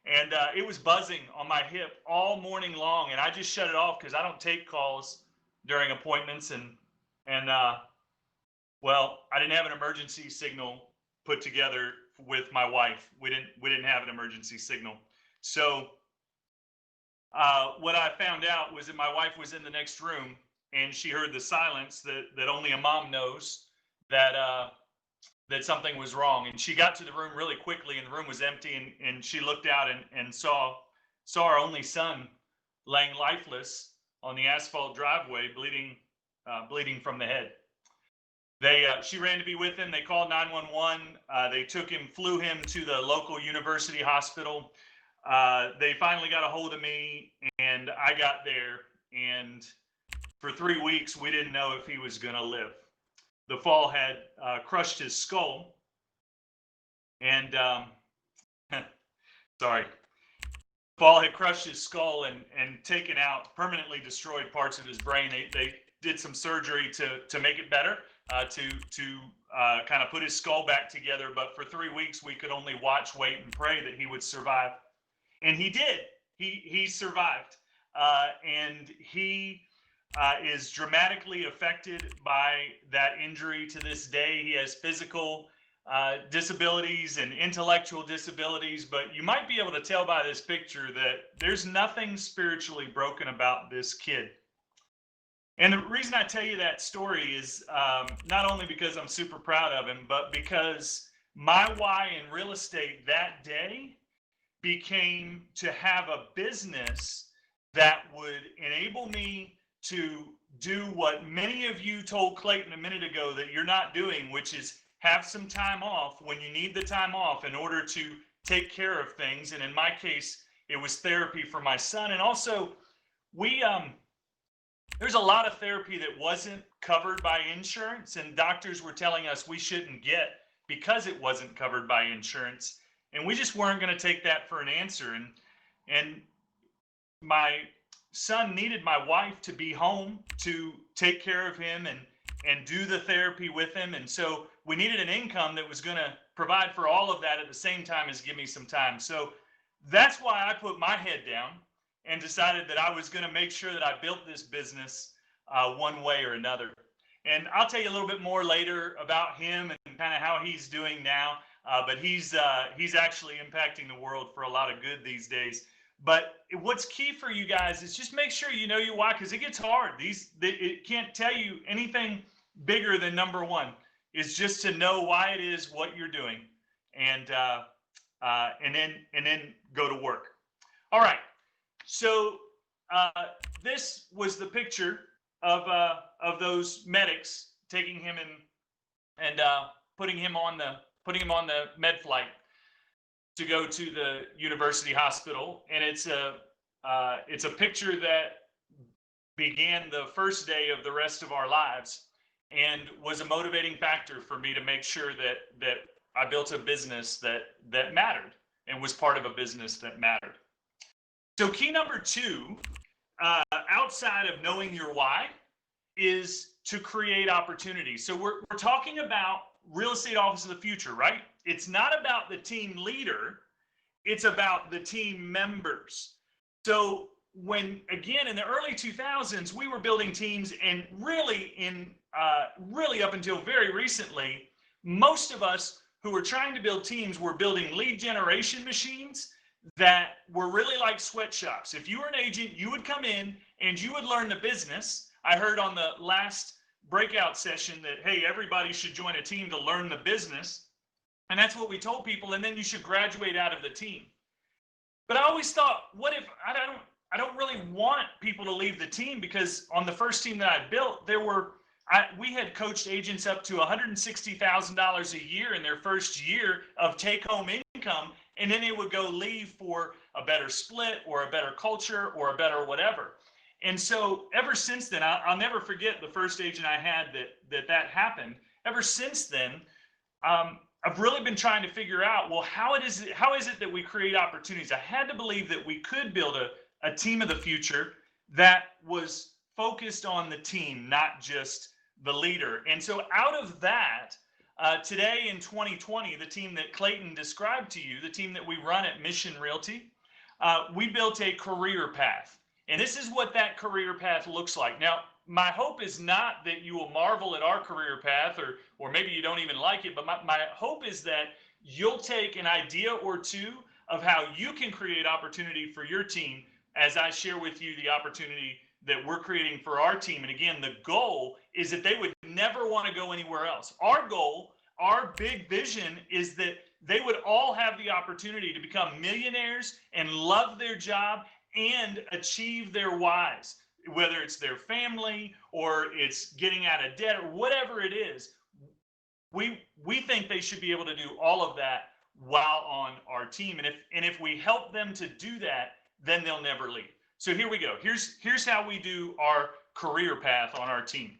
And it was buzzing on my hip all morning long, and I just shut it off because I don't take calls during appointments, well, I didn't have an emergency signal put together with my wife. We didn't have an emergency signal. So what I found out was that my wife was in the next room, and she heard the silence that only a mom knows, that something was wrong. And she got to the room really quickly, and the room was empty, and she looked out and saw our only son laying lifeless on the asphalt driveway, bleeding from the head. She ran to be with him. They called 911. They took him, flew him to the local university hospital. They finally got a hold of me, and I got there. And for 3 weeks, we didn't know if he was going to live. The fall had crushed his skull, and sorry. The fall had crushed his skull and taken out, permanently destroyed parts of his brain. They did some surgery to make it better, to kind of put his skull back together. But for 3 weeks, we could only watch, wait, and pray that he would survive. And he did. He survived. And he is dramatically affected by that injury to this day. He has physical disabilities and intellectual disabilities, but you might be able to tell by this picture that there's nothing spiritually broken about this kid. And the reason I tell you that story is not only because I'm super proud of him, but because my why in real estate that day became to have a business that would enable me to do what many of you told Clayton a minute ago that you're not doing, which is have some time off when you need the time off in order to take care of things. And in my case, it was therapy for my son. And also, there's a lot of therapy that wasn't covered by insurance, and doctors were telling us we shouldn't get because it wasn't covered by insurance. And we just weren't going to take that for an answer. And my son needed my wife to be home to take care of him and do the therapy with him. And so we needed an income that was going to provide for all of that at the same time as give me some time. So that's why I put my head down and decided that I was going to make sure that I built this business one way or another. And I'll tell you a little bit more later about him and kind of how he's doing now. But he's actually impacting the world for a lot of good these days. But what's key for you guys is just make sure you know your why, because it gets hard. It can't tell you anything bigger than number one is just to know why it is what you're doing, and then go to work. All right. So this was the picture of those medics taking him and putting him on the med flight to go to the university hospital. And it's a picture that began the first day of the rest of our lives and was a motivating factor for me to make sure that I built a business that mattered and was part of a business that mattered. So key number two, outside of knowing your why, is to create opportunities. So we're talking about real estate office of the future, right? It's not about the team leader, it's about the team members. So when, again, in the early 2000s, we were building teams, and really up until very recently, most of us who were trying to build teams were building lead generation machines that were really like sweatshops. If you were an agent, you would come in and you would learn the business. I heard on the last breakout session that, hey, everybody should join a team to learn the business. And that's what we told people. And then you should graduate out of the team. But I always thought, what if I don't really want people to leave the team, because on the first team that I built, we had coached agents up to $160,000 a year in their first year of take-home income, and then they would go leave for a better split or a better culture or a better whatever. And so ever since then, I'll never forget the first agent I had that happened. Ever since then, I've really been trying to figure out, well, how is it that we create opportunities? I had to believe that we could build a team of the future that was focused on the team, not just the leader. And so out of that, today in 2020, the team that Clayton described to you, the team that we run at Mission Realty, we built a career path. And this is what that career path looks like. Now, my hope is not that you will marvel at our career path, or maybe you don't even like it, but my hope is that you'll take an idea or two of how you can create opportunity for your team as I share with you the opportunity that we're creating for our team. And again, the goal is that they would never want to go anywhere else. Our goal, our big vision, is that they would all have the opportunity to become millionaires and love their job and achieve their whys, whether it's their family or it's getting out of debt or whatever it is. We think they should be able to do all of that while on our team. And if we help them to do that, then they'll never leave. So here we go. Here's how we do our career path on our team.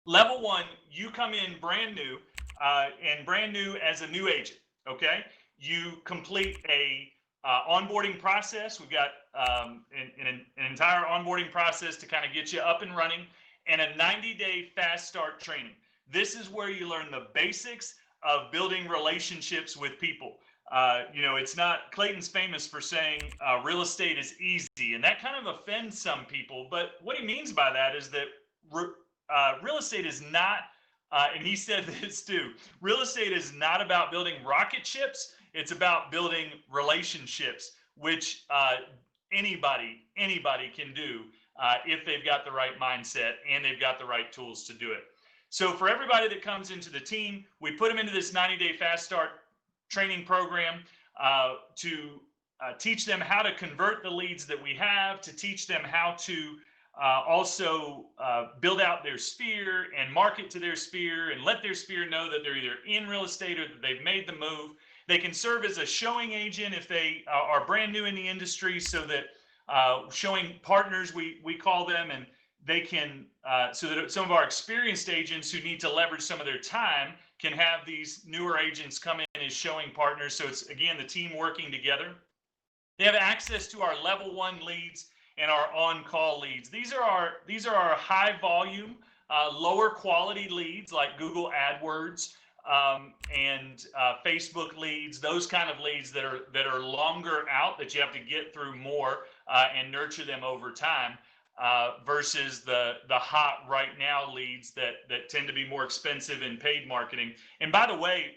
Level one, you come in brand new as a new agent. Okay, you complete a onboarding process. We've got an entire onboarding process to kind of get you up and running, and a 90-day fast start training. This is where you learn the basics of building relationships with people. It's not, Clayton's famous for saying real estate is easy, and that kind of offends some people. But what he means by that is that real estate is not, and he said this too, real estate is not about building rocket ships. It's about building relationships, which anybody can do if they've got the right mindset and they've got the right tools to do it. So for everybody that comes into the team, we put them into this 90-day fast start training program to teach them how to convert the leads that we have, to teach them how to also build out their sphere and market to their sphere and let their sphere know that they're either in real estate or that they've made the move. They can serve as a showing agent if they are brand new in the industry, so that showing partners, we call them, and they can, so that some of our experienced agents who need to leverage some of their time can have these newer agents come in as showing partners. So it's, again, the team working together. They have access to our level one leads and our on-call leads. These are our high volume, lower quality leads like Google AdWords and Facebook leads, those kind of leads that are longer out, that you have to get through more and nurture them over time, versus the hot right now leads that tend to be more expensive in paid marketing. And by the way,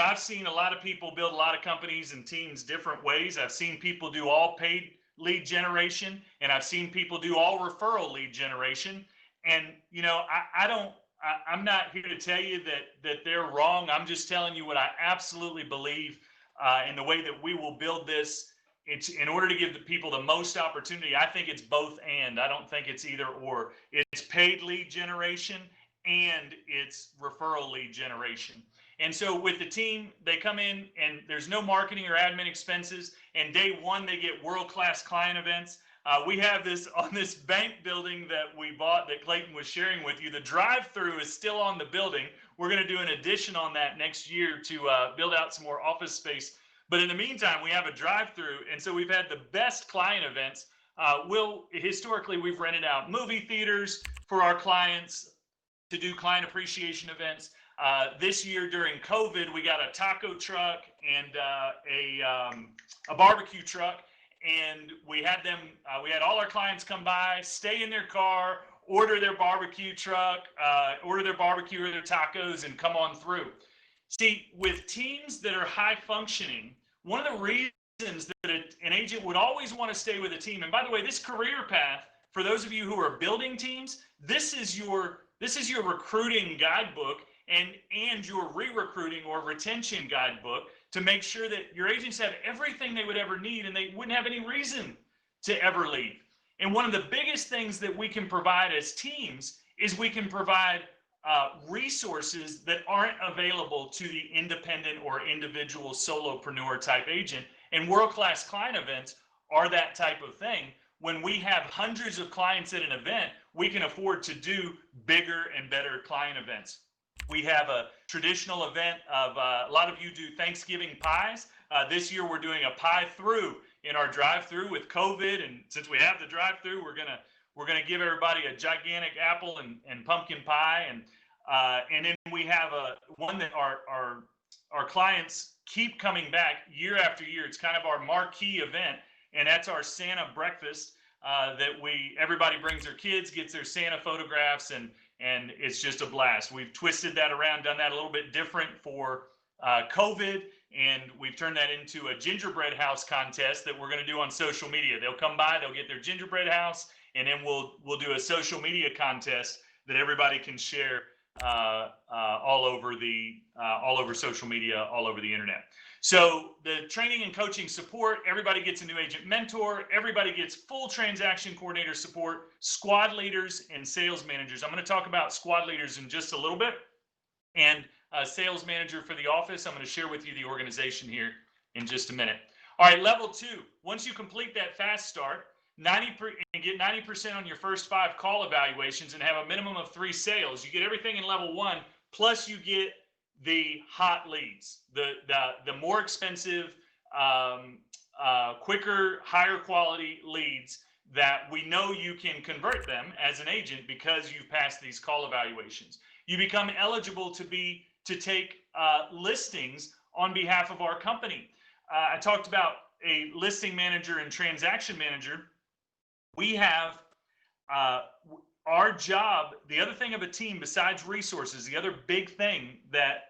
I've seen a lot of people build a lot of companies and teams different ways. I've seen people do all paid lead generation, and I've seen people do all referral lead generation. And I'm not here to tell you that they're wrong. I'm just telling you what I absolutely believe in the way that we will build this. It's in order to give the people the most opportunity. I think it's both and. I don't think it's either or. It's paid lead generation and it's referral lead generation. And so with the team, they come in and there's no marketing or admin expenses. And day one, they get world-class client events. We have this on this bank building that we bought that Clayton was sharing with you. The drive-through is still on the building. We're going to do an addition on that next year to build out some more office space. But in the meantime, we have a drive-through. And so we've had the best client events. Historically, we've rented out movie theaters for our clients to do client appreciation events. This year during COVID, we got a taco truck and a barbecue truck. And we had all our clients come by, stay in their car, order their barbecue truck, order their barbecue or their tacos, and come on through. See, with teams that are high functioning, one of the reasons that an agent would always want to stay with a team, and by the way, this career path, for those of you who are building teams, this is your recruiting guidebook and your re-recruiting or retention guidebook, to make sure that your agents have everything they would ever need and they wouldn't have any reason to ever leave. And one of the biggest things that we can provide as teams is we can provide resources that aren't available to the independent or individual solopreneur type agent. And world-class client events are that type of thing. When we have hundreds of clients at an event, we can afford to do bigger and better client events. We have a traditional event of a lot of you do Thanksgiving pies. This year we're doing a pie through in our drive-through with COVID, and since we have the drive-through, we're gonna give everybody a gigantic apple and pumpkin pie, and then we have one that our clients keep coming back year after year. It's kind of our marquee event, and that's our Santa breakfast that everybody brings their kids, gets their Santa photographs, and it's just a blast. We've twisted that around, done that a little bit different for COVID, and we've turned that into a gingerbread house contest that we're going to do on social media. They'll come by, they'll get their gingerbread house, and then we'll do a social media contest that everybody can share all over social media, all over the internet. So the training and coaching support, everybody gets a new agent mentor, everybody gets full transaction coordinator support, squad leaders and sales managers. I'm going to talk about squad leaders in just a little bit, and a sales manager for the office. I'm going to share with you the organization here in just a minute. All right, level 2, once you complete that fast start, and get 90% on your first 5 call evaluations and have a minimum of 3 sales, you get everything in level 1, plus you get the hot leads, the more expensive, quicker, higher quality leads that we know you can convert them as an agent because you've passed these call evaluations. You become eligible to take listings on behalf of our company. I talked about a listing manager and transaction manager. We have our job. The other thing of a team besides resources, the other big thing that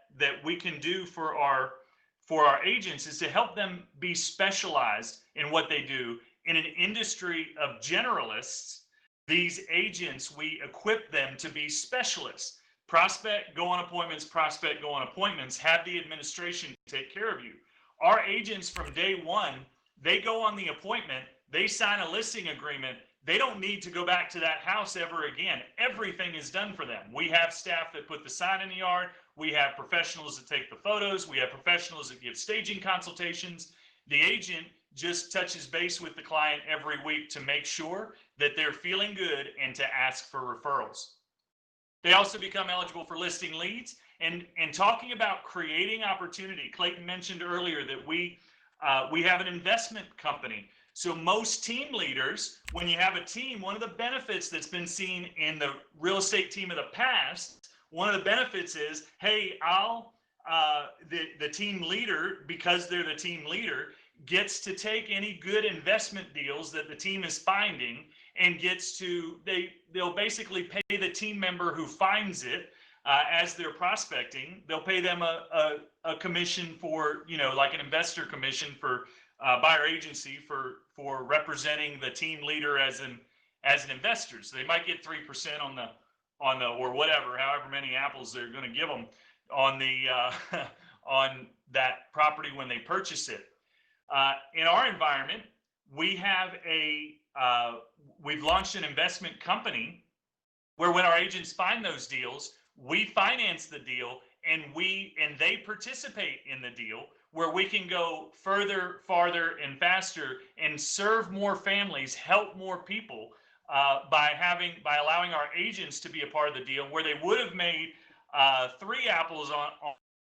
we can do for our agents is to help them be specialized in what they do. In an industry of generalists, these agents, we equip them to be specialists. Prospect, go on appointments, prospect, go on appointments, have the administration take care of you. Our agents from day one, they go on the appointment, they sign a listing agreement. They don't need to go back to that house ever again. Everything is done for them. We have staff that put the sign in the yard. We have professionals that take the photos. We have professionals that give staging consultations. The agent just touches base with the client every week to make sure that they're feeling good and to ask for referrals. They also become eligible for listing leads. And talking about creating opportunity, Clayton mentioned earlier that we have an investment company So most team leaders, when you have a team, one of the benefits that's been seen in the real estate team of the past, one of the benefits is, hey, the team leader, because they're the team leader, gets to take any good investment deals that the team is finding and gets to, they'll basically pay the team member who finds it as they're prospecting. They'll pay them a commission for, like an investor commission for buyer agency for representing the team leader as an investor. So they might get 3% on the or whatever, however many apples they're going to give them on the on that property when they purchase it. In our environment, we have we've launched an investment company where when our agents find those deals, we finance the deal and they participate in the deal, where we can go further, farther, and faster and serve more families, help more people by allowing our agents to be a part of the deal, where they would have made 3 apples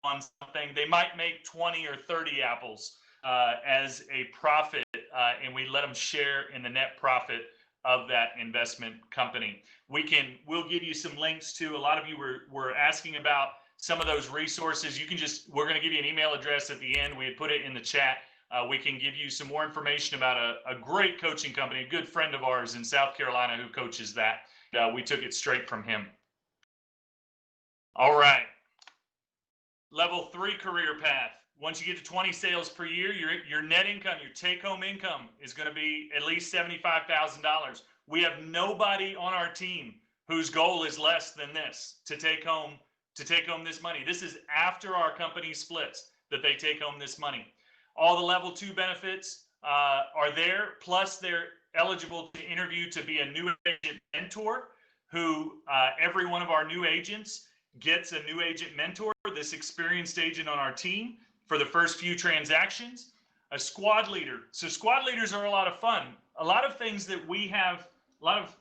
on something, they might make 20 or 30 apples as a profit, and we let them share in the net profit of that investment company. We'll give you some links to, a lot of you were asking about some of those resources. We're going to give you an email address at the end. We had put it in the chat. We can give you some more information about a great coaching company, a good friend of ours in South Carolina who coaches that. We took it straight from him. All right. Level 3 career path. Once you get to 20 sales per year, your net income, your take-home income is going to be at least $75,000. We have nobody on our team whose goal is less than this, to take home this money. This is after our company splits that they take home this money. All the level 2 benefits are there, plus they're eligible to interview to be a new agent mentor, who every one of our new agents gets a new agent mentor, this experienced agent on our team, for the first few transactions. A squad leader. So squad leaders are a lot of fun. A lot of things that we have, a lot of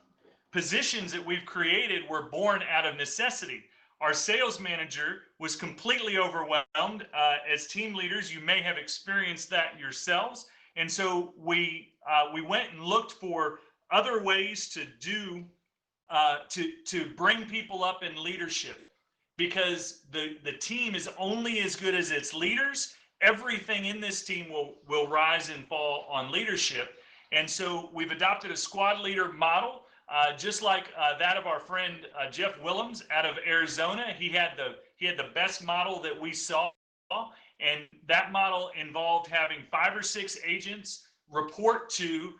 positions that we've created were born out of necessity. Our sales manager was completely overwhelmed. As team leaders, you may have experienced that yourselves. And so we went and looked for other ways to do, to bring people up in leadership, because the team is only as good as its leaders. Everything in this team will rise and fall on leadership. And so we've adopted a squad leader model, just like that of our friend Jeff Willems out of Arizona. He had the best model that we saw, and that model involved having 5 or 6 agents report to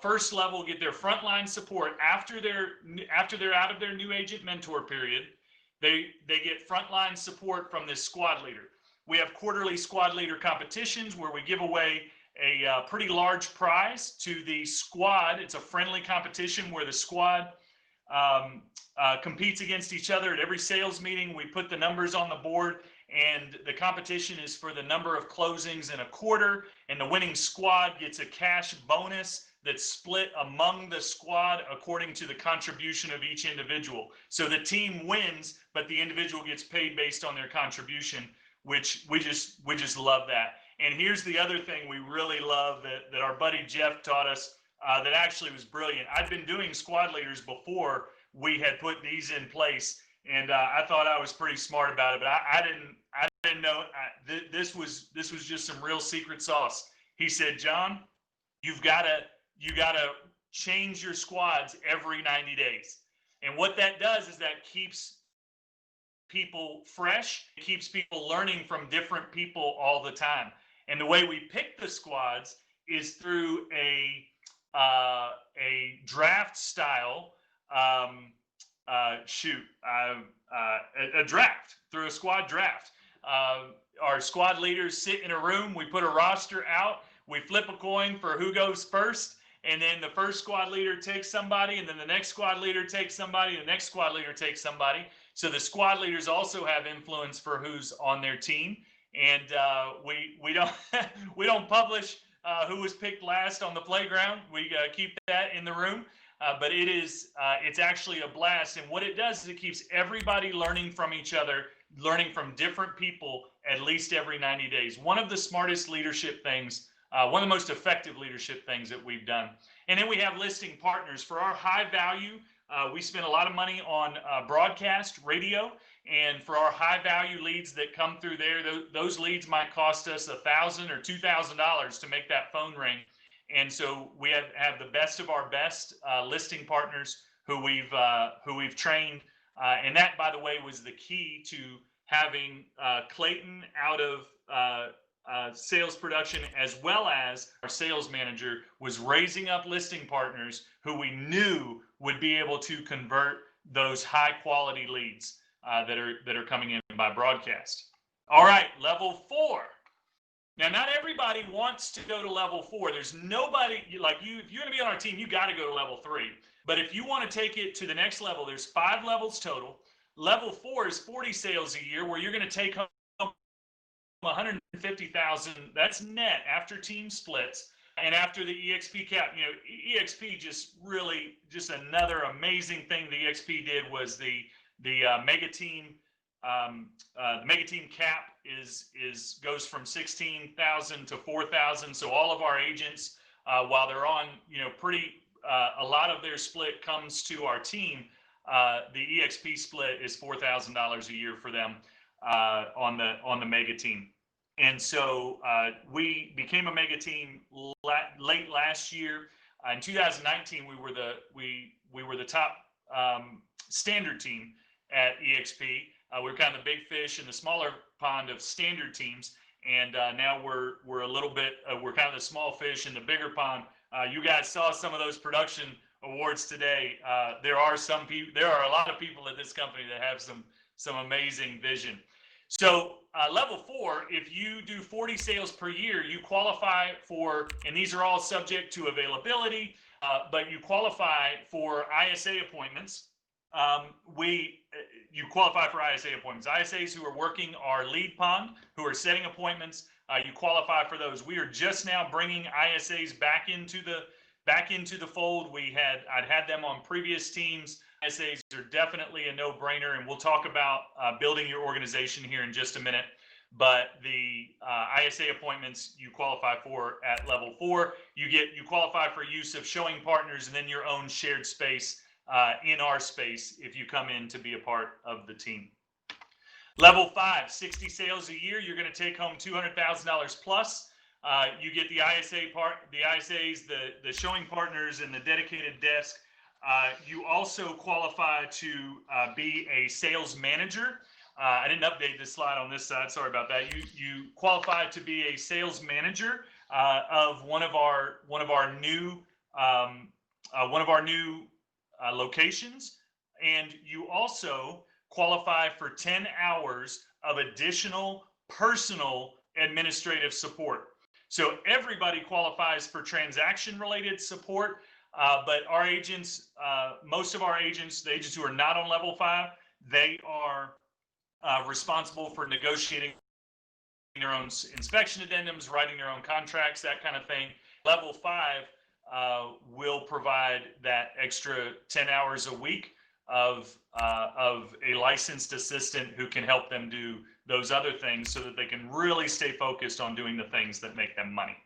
first level, get their frontline support after they're out of their new agent mentor period. They get frontline support from this squad leader. We have quarterly squad leader competitions where we give away a pretty large prize to the squad. It's a friendly competition where the squad competes against each other at every sales meeting. We put the numbers on the board, and the competition is for the number of closings in a quarter, and the winning squad gets a cash bonus that's split among the squad according to the contribution of each individual. So the team wins, but the individual gets paid based on their contribution, which we just love that. And here's the other thing we really love that our buddy Jeff taught us, that actually was brilliant. I'd been doing squad leaders before we had put these in place, and I thought I was pretty smart about it, but I didn't know. This was just some real secret sauce. He said, John, you gotta change your squads every 90 days. And what that does is that keeps people fresh. It keeps people learning from different people all the time. And the way we pick the squads is through a draft style, a draft, through a squad draft. Our squad leaders sit in a room. We put a roster out. We flip a coin for who goes first. And then the first squad leader takes somebody, and then the next squad leader takes somebody, the next squad leader takes somebody. So the squad leaders also have influence for who's on their team. And we don't publish who was picked last on the playground. We keep that in the room. But it's actually a blast. And what it does is it keeps everybody learning from each other, learning from different people at least every 90 days. One of the smartest leadership things One of the most effective leadership things that we've done. And then we have listing partners. For our high value, we spend a lot of money on broadcast, radio, and for our high value leads that come through there, those leads might cost us $1,000 or $2,000 to make that phone ring. And so we have the best of our best listing partners who we've trained. And that, by the way, was the key to having Clayton out of sales production, as well as our sales manager was raising up listing partners who we knew would be able to convert those high quality leads that are coming in by broadcast. All right, level 4. Now, not everybody wants to go to level 4. There's nobody like you. If you're going to be on our team, you got to go to level 3. But if you want to take it to the next level, there's 5 levels total. Level 4 is 40 sales a year, where you're going to take home 150,000. That's net after team splits and after the EXP cap. You know, EXP just another amazing thing the EXP did was the mega team. The mega team cap goes from 16,000 to 4,000. So all of our agents, while they're on, a lot of their split comes to our team. The EXP split is $4,000 a year for them on the mega team. And so we became a mega team late last year. In 2019, we were the top standard team at EXP. We were kind of the big fish in the smaller pond of standard teams, and now we're a little bit we're kind of the small fish in the bigger pond. You guys saw some of those production awards today. There are a lot of people at this company that have some amazing vision. So level 4, if you do 40 sales per year, you qualify for, and these are all subject to availability, but you qualify for ISA appointments. You qualify for ISA appointments. ISAs who are working our lead pond, who are setting appointments, you qualify for those. We are just now bringing ISAs back into the fold. I'd had them on previous teams. ISAs are definitely a no-brainer, and we'll talk about building your organization here in just a minute. But the ISA appointments you qualify for at level 4. You qualify for use of showing partners and then your own shared space in our space if you come in to be a part of the team. Level 5, 60 sales a year. You're going to take home $200,000 plus. You get the ISAs, the showing partners, and the dedicated desk. You also qualify to be a sales manager. I didn't update this slide on this side. Sorry about that. You qualify to be a sales manager of one of our new locations, and you also qualify for 10 hours of additional personal administrative support. So everybody qualifies for transaction-related support, but our agents, most of our agents, the agents who are not on level 5, they are responsible for negotiating their own inspection addendums, writing their own contracts, that kind of thing. Level 5 will provide that extra 10 hours a week of a licensed assistant who can help them do those other things so that they can really stay focused on doing the things that make them money.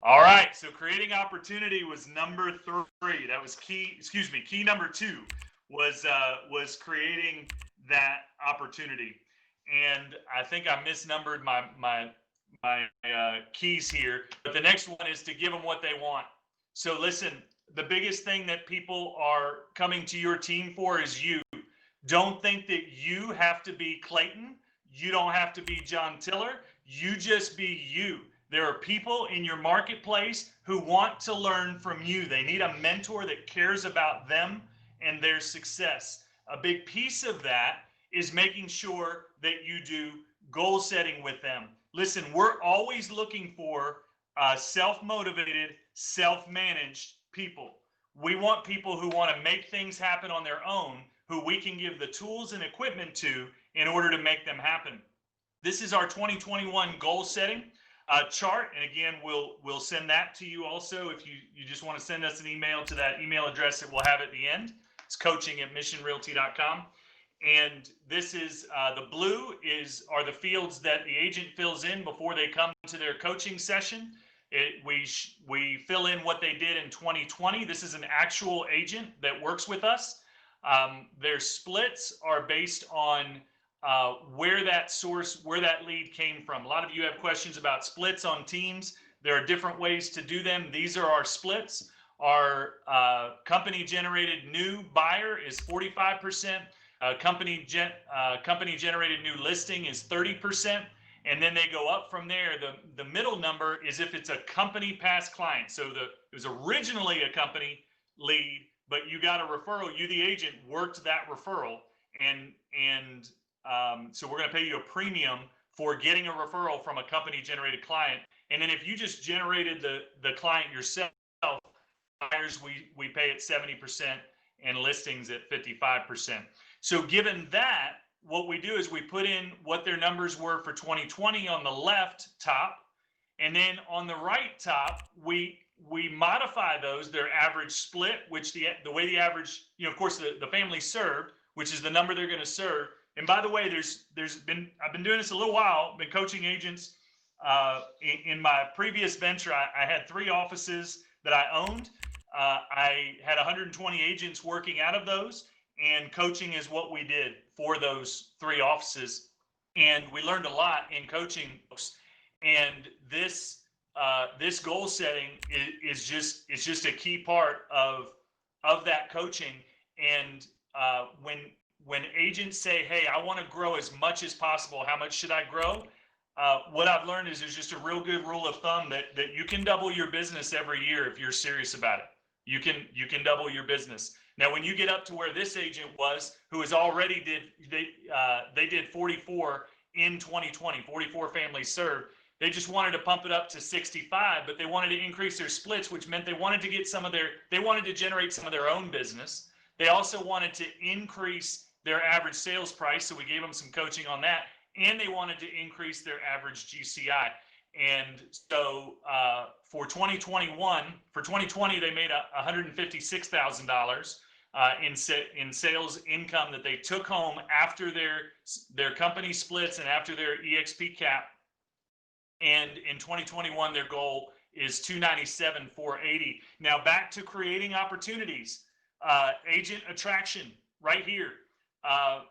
All right, so creating opportunity was number 3. That was key. Key number 2 was creating that opportunity. And I think I misnumbered my keys here. But the next one is to give them what they want. So listen, the biggest thing that people are coming to your team for is you. Don't think that you have to be Clayton. You don't have to be John Tiller. You just be you. There are people in your marketplace who want to learn from you. They need a mentor that cares about them and their success. A big piece of that is making sure that you do goal setting with them. Listen, we're always looking for self-motivated, self-managed people. We want people who want to make things happen on their own, who we can give the tools and equipment to in order to make them happen. This is our 2021 goal setting chart, and again, we'll send that to you also if you just want to send us an email to that email address that we'll have at the end. It's coaching@missionrealty.com. And this is the blue are the fields that the agent fills in before they come to their coaching session. We fill in what they did in 2020. This is an actual agent that works with us. Their splits are based on where that lead came from. A lot of you have questions about splits on teams. There are different ways to do them. These are our splits. Our company generated new buyer is 45%. Company generated new listing is 30%. And then they go up from there. The middle number is if it's a company past client. So it was originally a company lead, but you got a referral. You, the agent, worked that referral, and so we're going to pay you a premium for getting a referral from a company-generated client. And then if you just generated the client yourself, buyers we pay at 70% and listings at 55%. So given that, what we do is we put in what their numbers were for 2020 on the left top, and then on the right top, we modify those, their average split, which the way the average, of course, the family served, which is the number they're going to serve. And by the way, I've been doing this a little while, been coaching agents. In my previous venture, I had 3 offices that I owned. I had 120 agents working out of those, and coaching is what we did for those 3 offices. And we learned a lot in coaching. And this goal setting is just a key part of that coaching. And when agents say, hey, I want to grow as much as possible, how much should I grow? What I've learned is there's just a real good rule of thumb that you can double your business every year if you're serious about it. You can double your business. Now, when you get up to where this agent was, who has already they did 44 in 2020, 44 families served. They just wanted to pump it up to 65, but they wanted to increase their splits, which meant they wanted to get they wanted to generate some of their own business. They also wanted to increase their average sales price, so we gave them some coaching on that, and they wanted to increase their average GCI. And so for 2020, they made $156,000 in sales income that they took home after their company splits and after their EXP cap. And in 2021, their goal is $297,480. Now back to creating opportunities. Agent attraction right here. How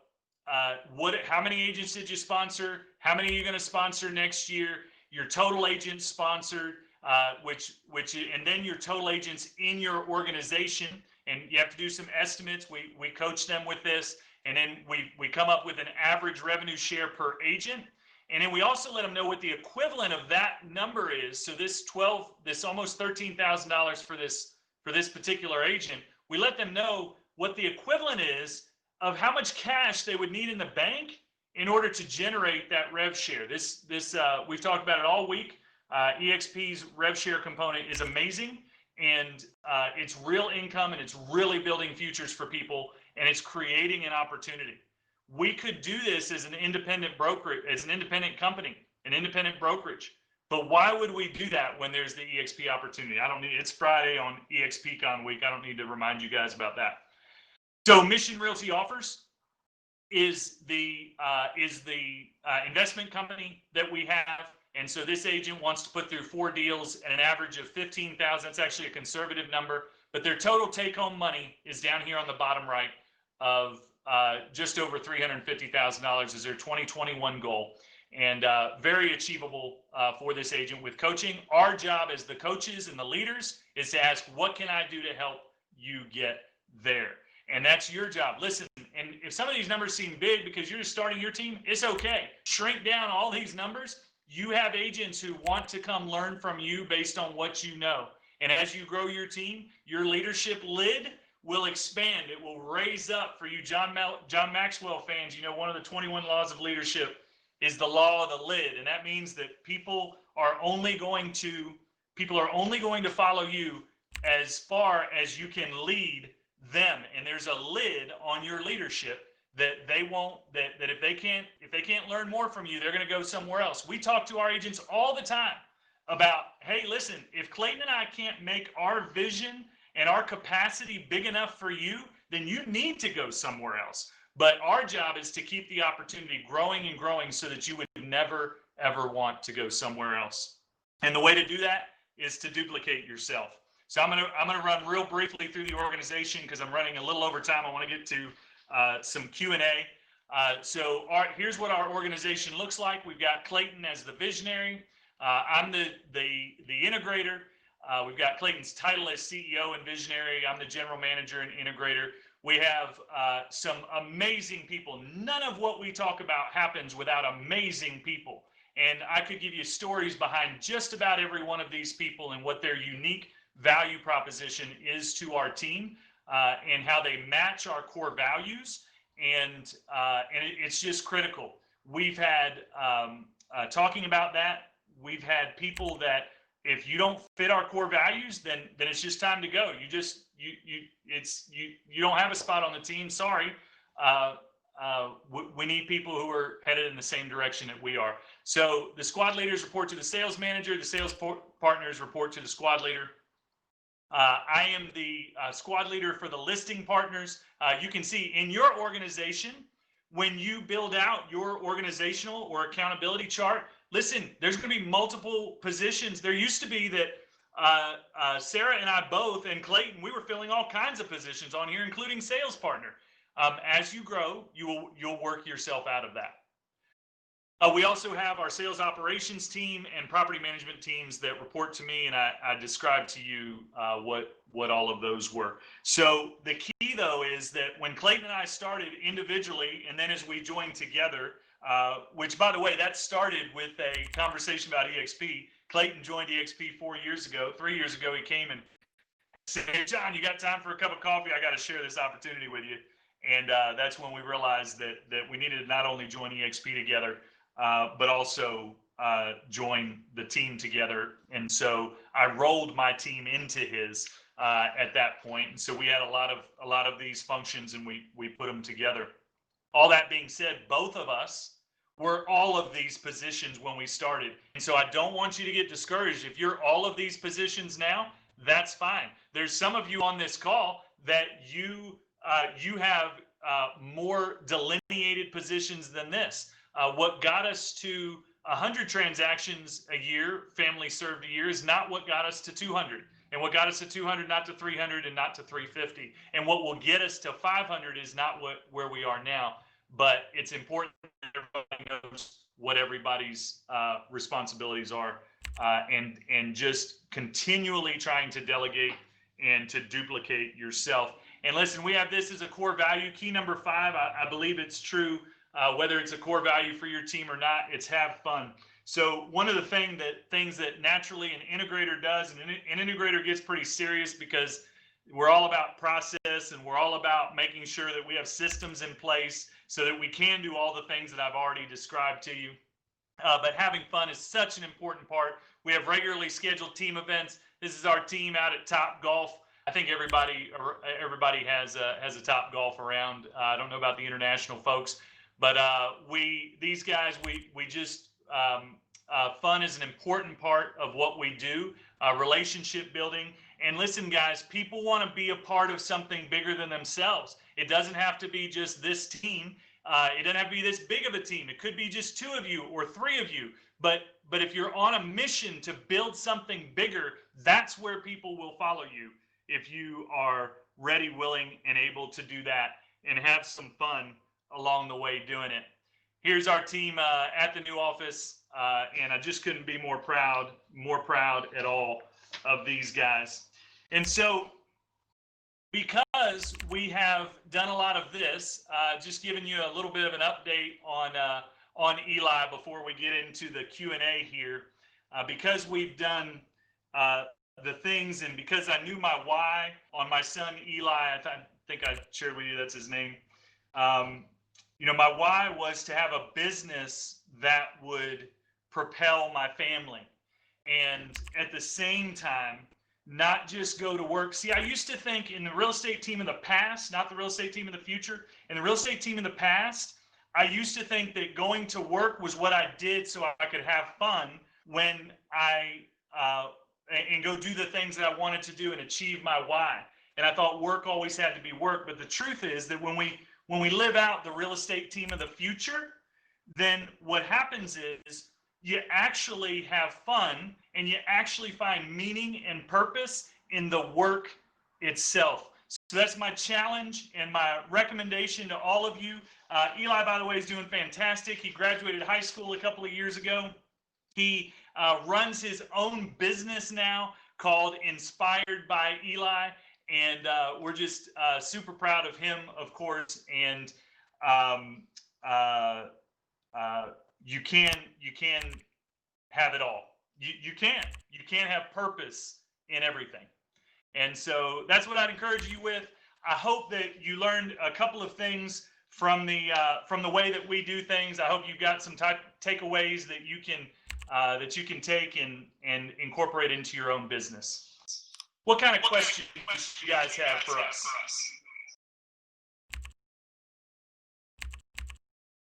many agents did you sponsor? How many are you going to sponsor next year? Your total agents sponsored, and then your total agents in your organization. And you have to do some estimates. We coach them with this, and then we come up with an average revenue share per agent. And then we also let them know what the equivalent of that number is. So this almost $13,000 for this particular agent, we let them know what the equivalent is of how much cash they would need in the bank in order to generate that rev share. We've talked about it all week. EXP's rev share component is amazing, and it's real income, and it's really building futures for people, and it's creating an opportunity. We could do this as an independent broker, as an independent company, an independent brokerage. But why would we do that when there's the EXP opportunity? It's Friday on EXPCon week. I don't need to remind you guys about that. So Mission Realty Offers is the investment company that we have. And so this agent wants to put through 4 deals at an average of $15,000. That's actually a conservative number, but their total take-home money is down here on the bottom right of just over $350,000 is their 2021 goal, and very achievable for this agent with coaching. Our job as the coaches and the leaders is to ask, what can I do to help you get there? And that's your job. Listen, and if some of these numbers seem big because you're just starting your team, it's okay. Shrink down all these numbers. You have agents who want to come learn from you based on what you know. And as you grow your team, your leadership lid will expand. It will raise up for you John Maxwell fans. One of the 21 laws of leadership is the law of the lid. And that means that people are only going to follow you as far as you can lead them. And there's a lid on your leadership that if they can't learn more from you, they're going to go somewhere else. We talk to our agents all the time about, hey, listen, if Clayton and I can't make our vision and our capacity big enough for you, then you need to go somewhere else. But our job is to keep the opportunity growing and growing so that you would never, ever want to go somewhere else. And the way to do that is to duplicate yourself. So I'm gonna run real briefly through the organization because I'm running a little over time. I want to get to some Q&A. Here's what our organization looks like. We've got Clayton as the visionary. I'm the integrator. We've got Clayton's title as CEO and visionary. I'm the general manager and integrator. We have some amazing people. None of what we talk about happens without amazing people. And I could give you stories behind just about every one of these people and what their unique value proposition is to our team and how they match our core values. And it's just critical. We've had, talking about that, we've had people that if you don't fit our core values, then it's just time to go. You don't have a spot on the team. Sorry. We need people who are headed in the same direction that we are. So the squad leaders report to the sales manager. The sales partners report to the squad leader. I am the squad leader for the listing partners. You can see in your organization, when you build out your organizational or accountability chart, listen, there's going to be multiple positions. There used to be that Sarah and I both, and Clayton, we were filling all kinds of positions on here, including sales partner. As you grow, you'll work yourself out of that. We also have our sales operations team and property management teams that report to me, and I described to you what all of those were. So the key, though, is that when Clayton and I started individually, and then as we joined together, which, by the way, that started with a conversation about EXP. Clayton joined EXP 3 years ago. He came and said, "Hey, John, you got time for a cup of coffee? I got to share this opportunity with you." And that's when we realized that we needed to not only join EXP together, but also join the team together. And so I rolled my team into his at that point. And so we had a lot of these functions, and we put them together. All that being said, both of us were all of these positions when we started. And so I don't want you to get discouraged. If you're all of these positions now, that's fine. There's some of you on this call that you have more delineated positions than this. What got us to 100 transactions a year, family served a year, is not what got us to 200. And what got us to 200, not to 300, and not to 350. And what will get us to 500 is not where we are now. But it's important that everybody knows what everybody's responsibilities are, and just continually trying to delegate and to duplicate yourself. And listen, we have this as a core value. Key number 5, I believe it's true, whether it's a core value for your team or not, it's have fun. So one of the things that naturally an integrator does, and an integrator gets pretty serious because we're all about process and we're all about making sure that we have systems in place so that we can do all the things that I've already described to you. But having fun is such an important part. We have regularly scheduled team events. This is our team out at Top Golf. I think everybody has a Top Golf around. I don't know about the international folks, but these guys, we just fun is an important part of what we do. Relationship building. And listen, guys, people want to be a part of something bigger than themselves. It doesn't have to be just this team. It doesn't have to be this big of a team. It could be just 2 of you or 3 of you. But if you're on a mission to build something bigger, that's where people will follow you. If you are ready, willing, and able to do that and have some fun along the way doing it. Here's our team at the new office, and I just couldn't be more proud at all of these guys. And so because we have done a lot of this, just giving you a little bit of an update on Eli before we get into the Q&A here, because we've done the things, and because I knew my why on my son Eli, I think I shared with you that's his name. My why was to have a business that would propel my family, and at the same time, not just go to work. See, I used to think in the real estate team in the past, not the real estate team in the future. In the real estate team in the past, I used to think that going to work was what I did so I could have fun when and go do the things that I wanted to do and achieve my why. And I thought work always had to be work. But the truth is that when we live out the real estate team of the future, then what happens is you actually have fun and you actually find meaning and purpose in the work itself. So that's my challenge and my recommendation to all of you. Eli, by the way, is doing fantastic. He graduated high school a couple of years ago. He runs his own business now called Inspired by Eli. And we're just super proud of him, of course. And you can have it all. You can have purpose in everything. And so that's what I'd encourage you with. I hope that you learned a couple of things from the way that we do things. I hope you got some takeaways that you can take and incorporate into your own business. What kind of questions do you guys have for us?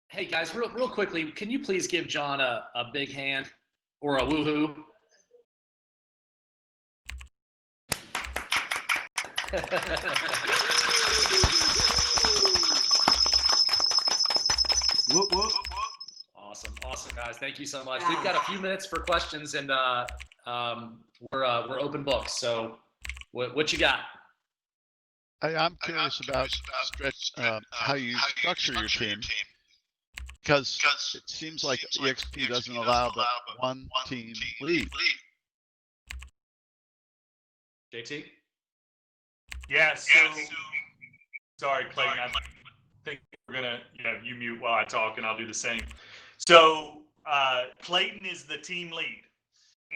Hey guys, real quickly, can you please give John a big hand or a woohoo? Whoop, whoop. Awesome guys, thank you so much. We've got a few minutes for questions, and we're open books. So what you got? I'm curious about how you structure your team, because it seems like EXP doesn't allow but one team lead. JT? Yeah, so sorry, Clayton. I think we're gonna you mute while I talk, and I'll do the same. So Clayton is the team lead,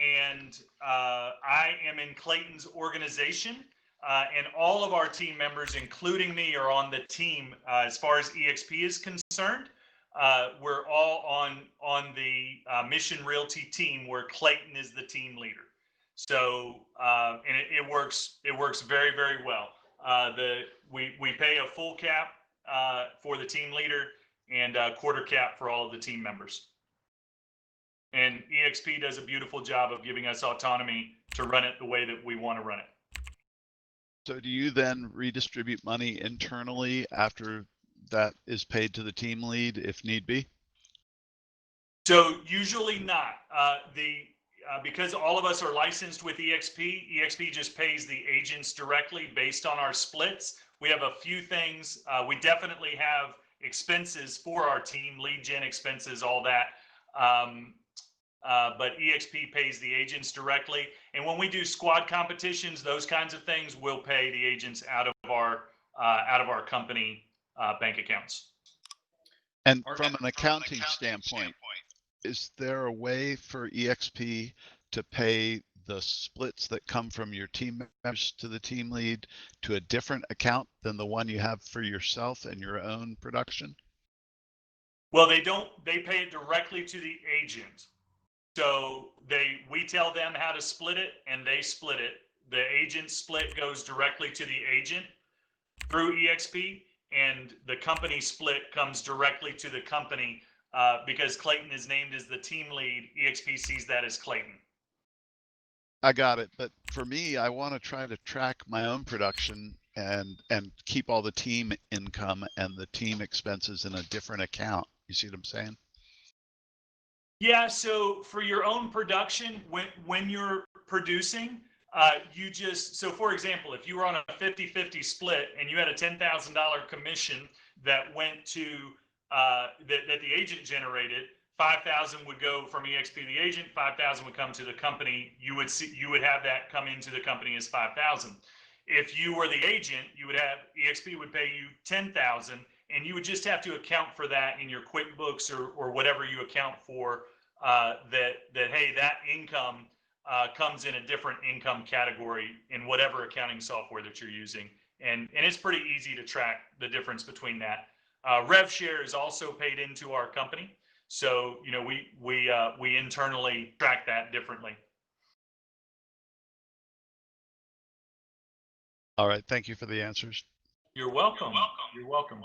and I am in Clayton's organization, and all of our team members, including me, are on the team as far as EXP is concerned. We're all on the Mission Realty team, where Clayton is the team leader. So and it works very, very well. We pay a full cap for the team leader and a quarter cap for all of the team members. And EXP does a beautiful job of giving us autonomy to run it the way that we want to run it. So do you then redistribute money internally after that is paid to the team lead if need be? So usually not. Because all of us are licensed with EXP just pays the agents directly based on our splits. We have a few things. We definitely have expenses for our team, lead gen expenses, all that. But EXP pays the agents directly. And when we do squad competitions, those kinds of things, we'll pay the agents out of our company bank accounts. And from an accounting standpoint, is there a way for EXP to pay the splits that come from your team members to the team lead to a different account than the one you have for yourself and your own production? Well, they don't. They pay it directly to the agent. So we tell them how to split it, and they split it. The agent split goes directly to the agent through EXP, and the company split comes directly to the company. Because Clayton is named as the team lead, EXP sees that as Clayton. I got it. But for me, I want to try to track my own production and keep all the team income and the team expenses in a different account. You see what I'm saying? Yeah. So for your own production, when you're producing, so for example, if you were on a 50-50 split and you had a $10,000 commission that went to that the agent generated, 5,000 would go from EXP to the agent, 5,000 would come to the company. You would have that come into the company as 5,000. If you were the agent, EXP would pay you 10,000, and you would just have to account for that in your QuickBooks or whatever you account for. Hey, that income comes in a different income category in whatever accounting software that you're using, and it's pretty easy to track the difference between that. Rev share is also paid into our company, so we internally track that differently. All right, thank you for the answers. You're welcome. You're welcome.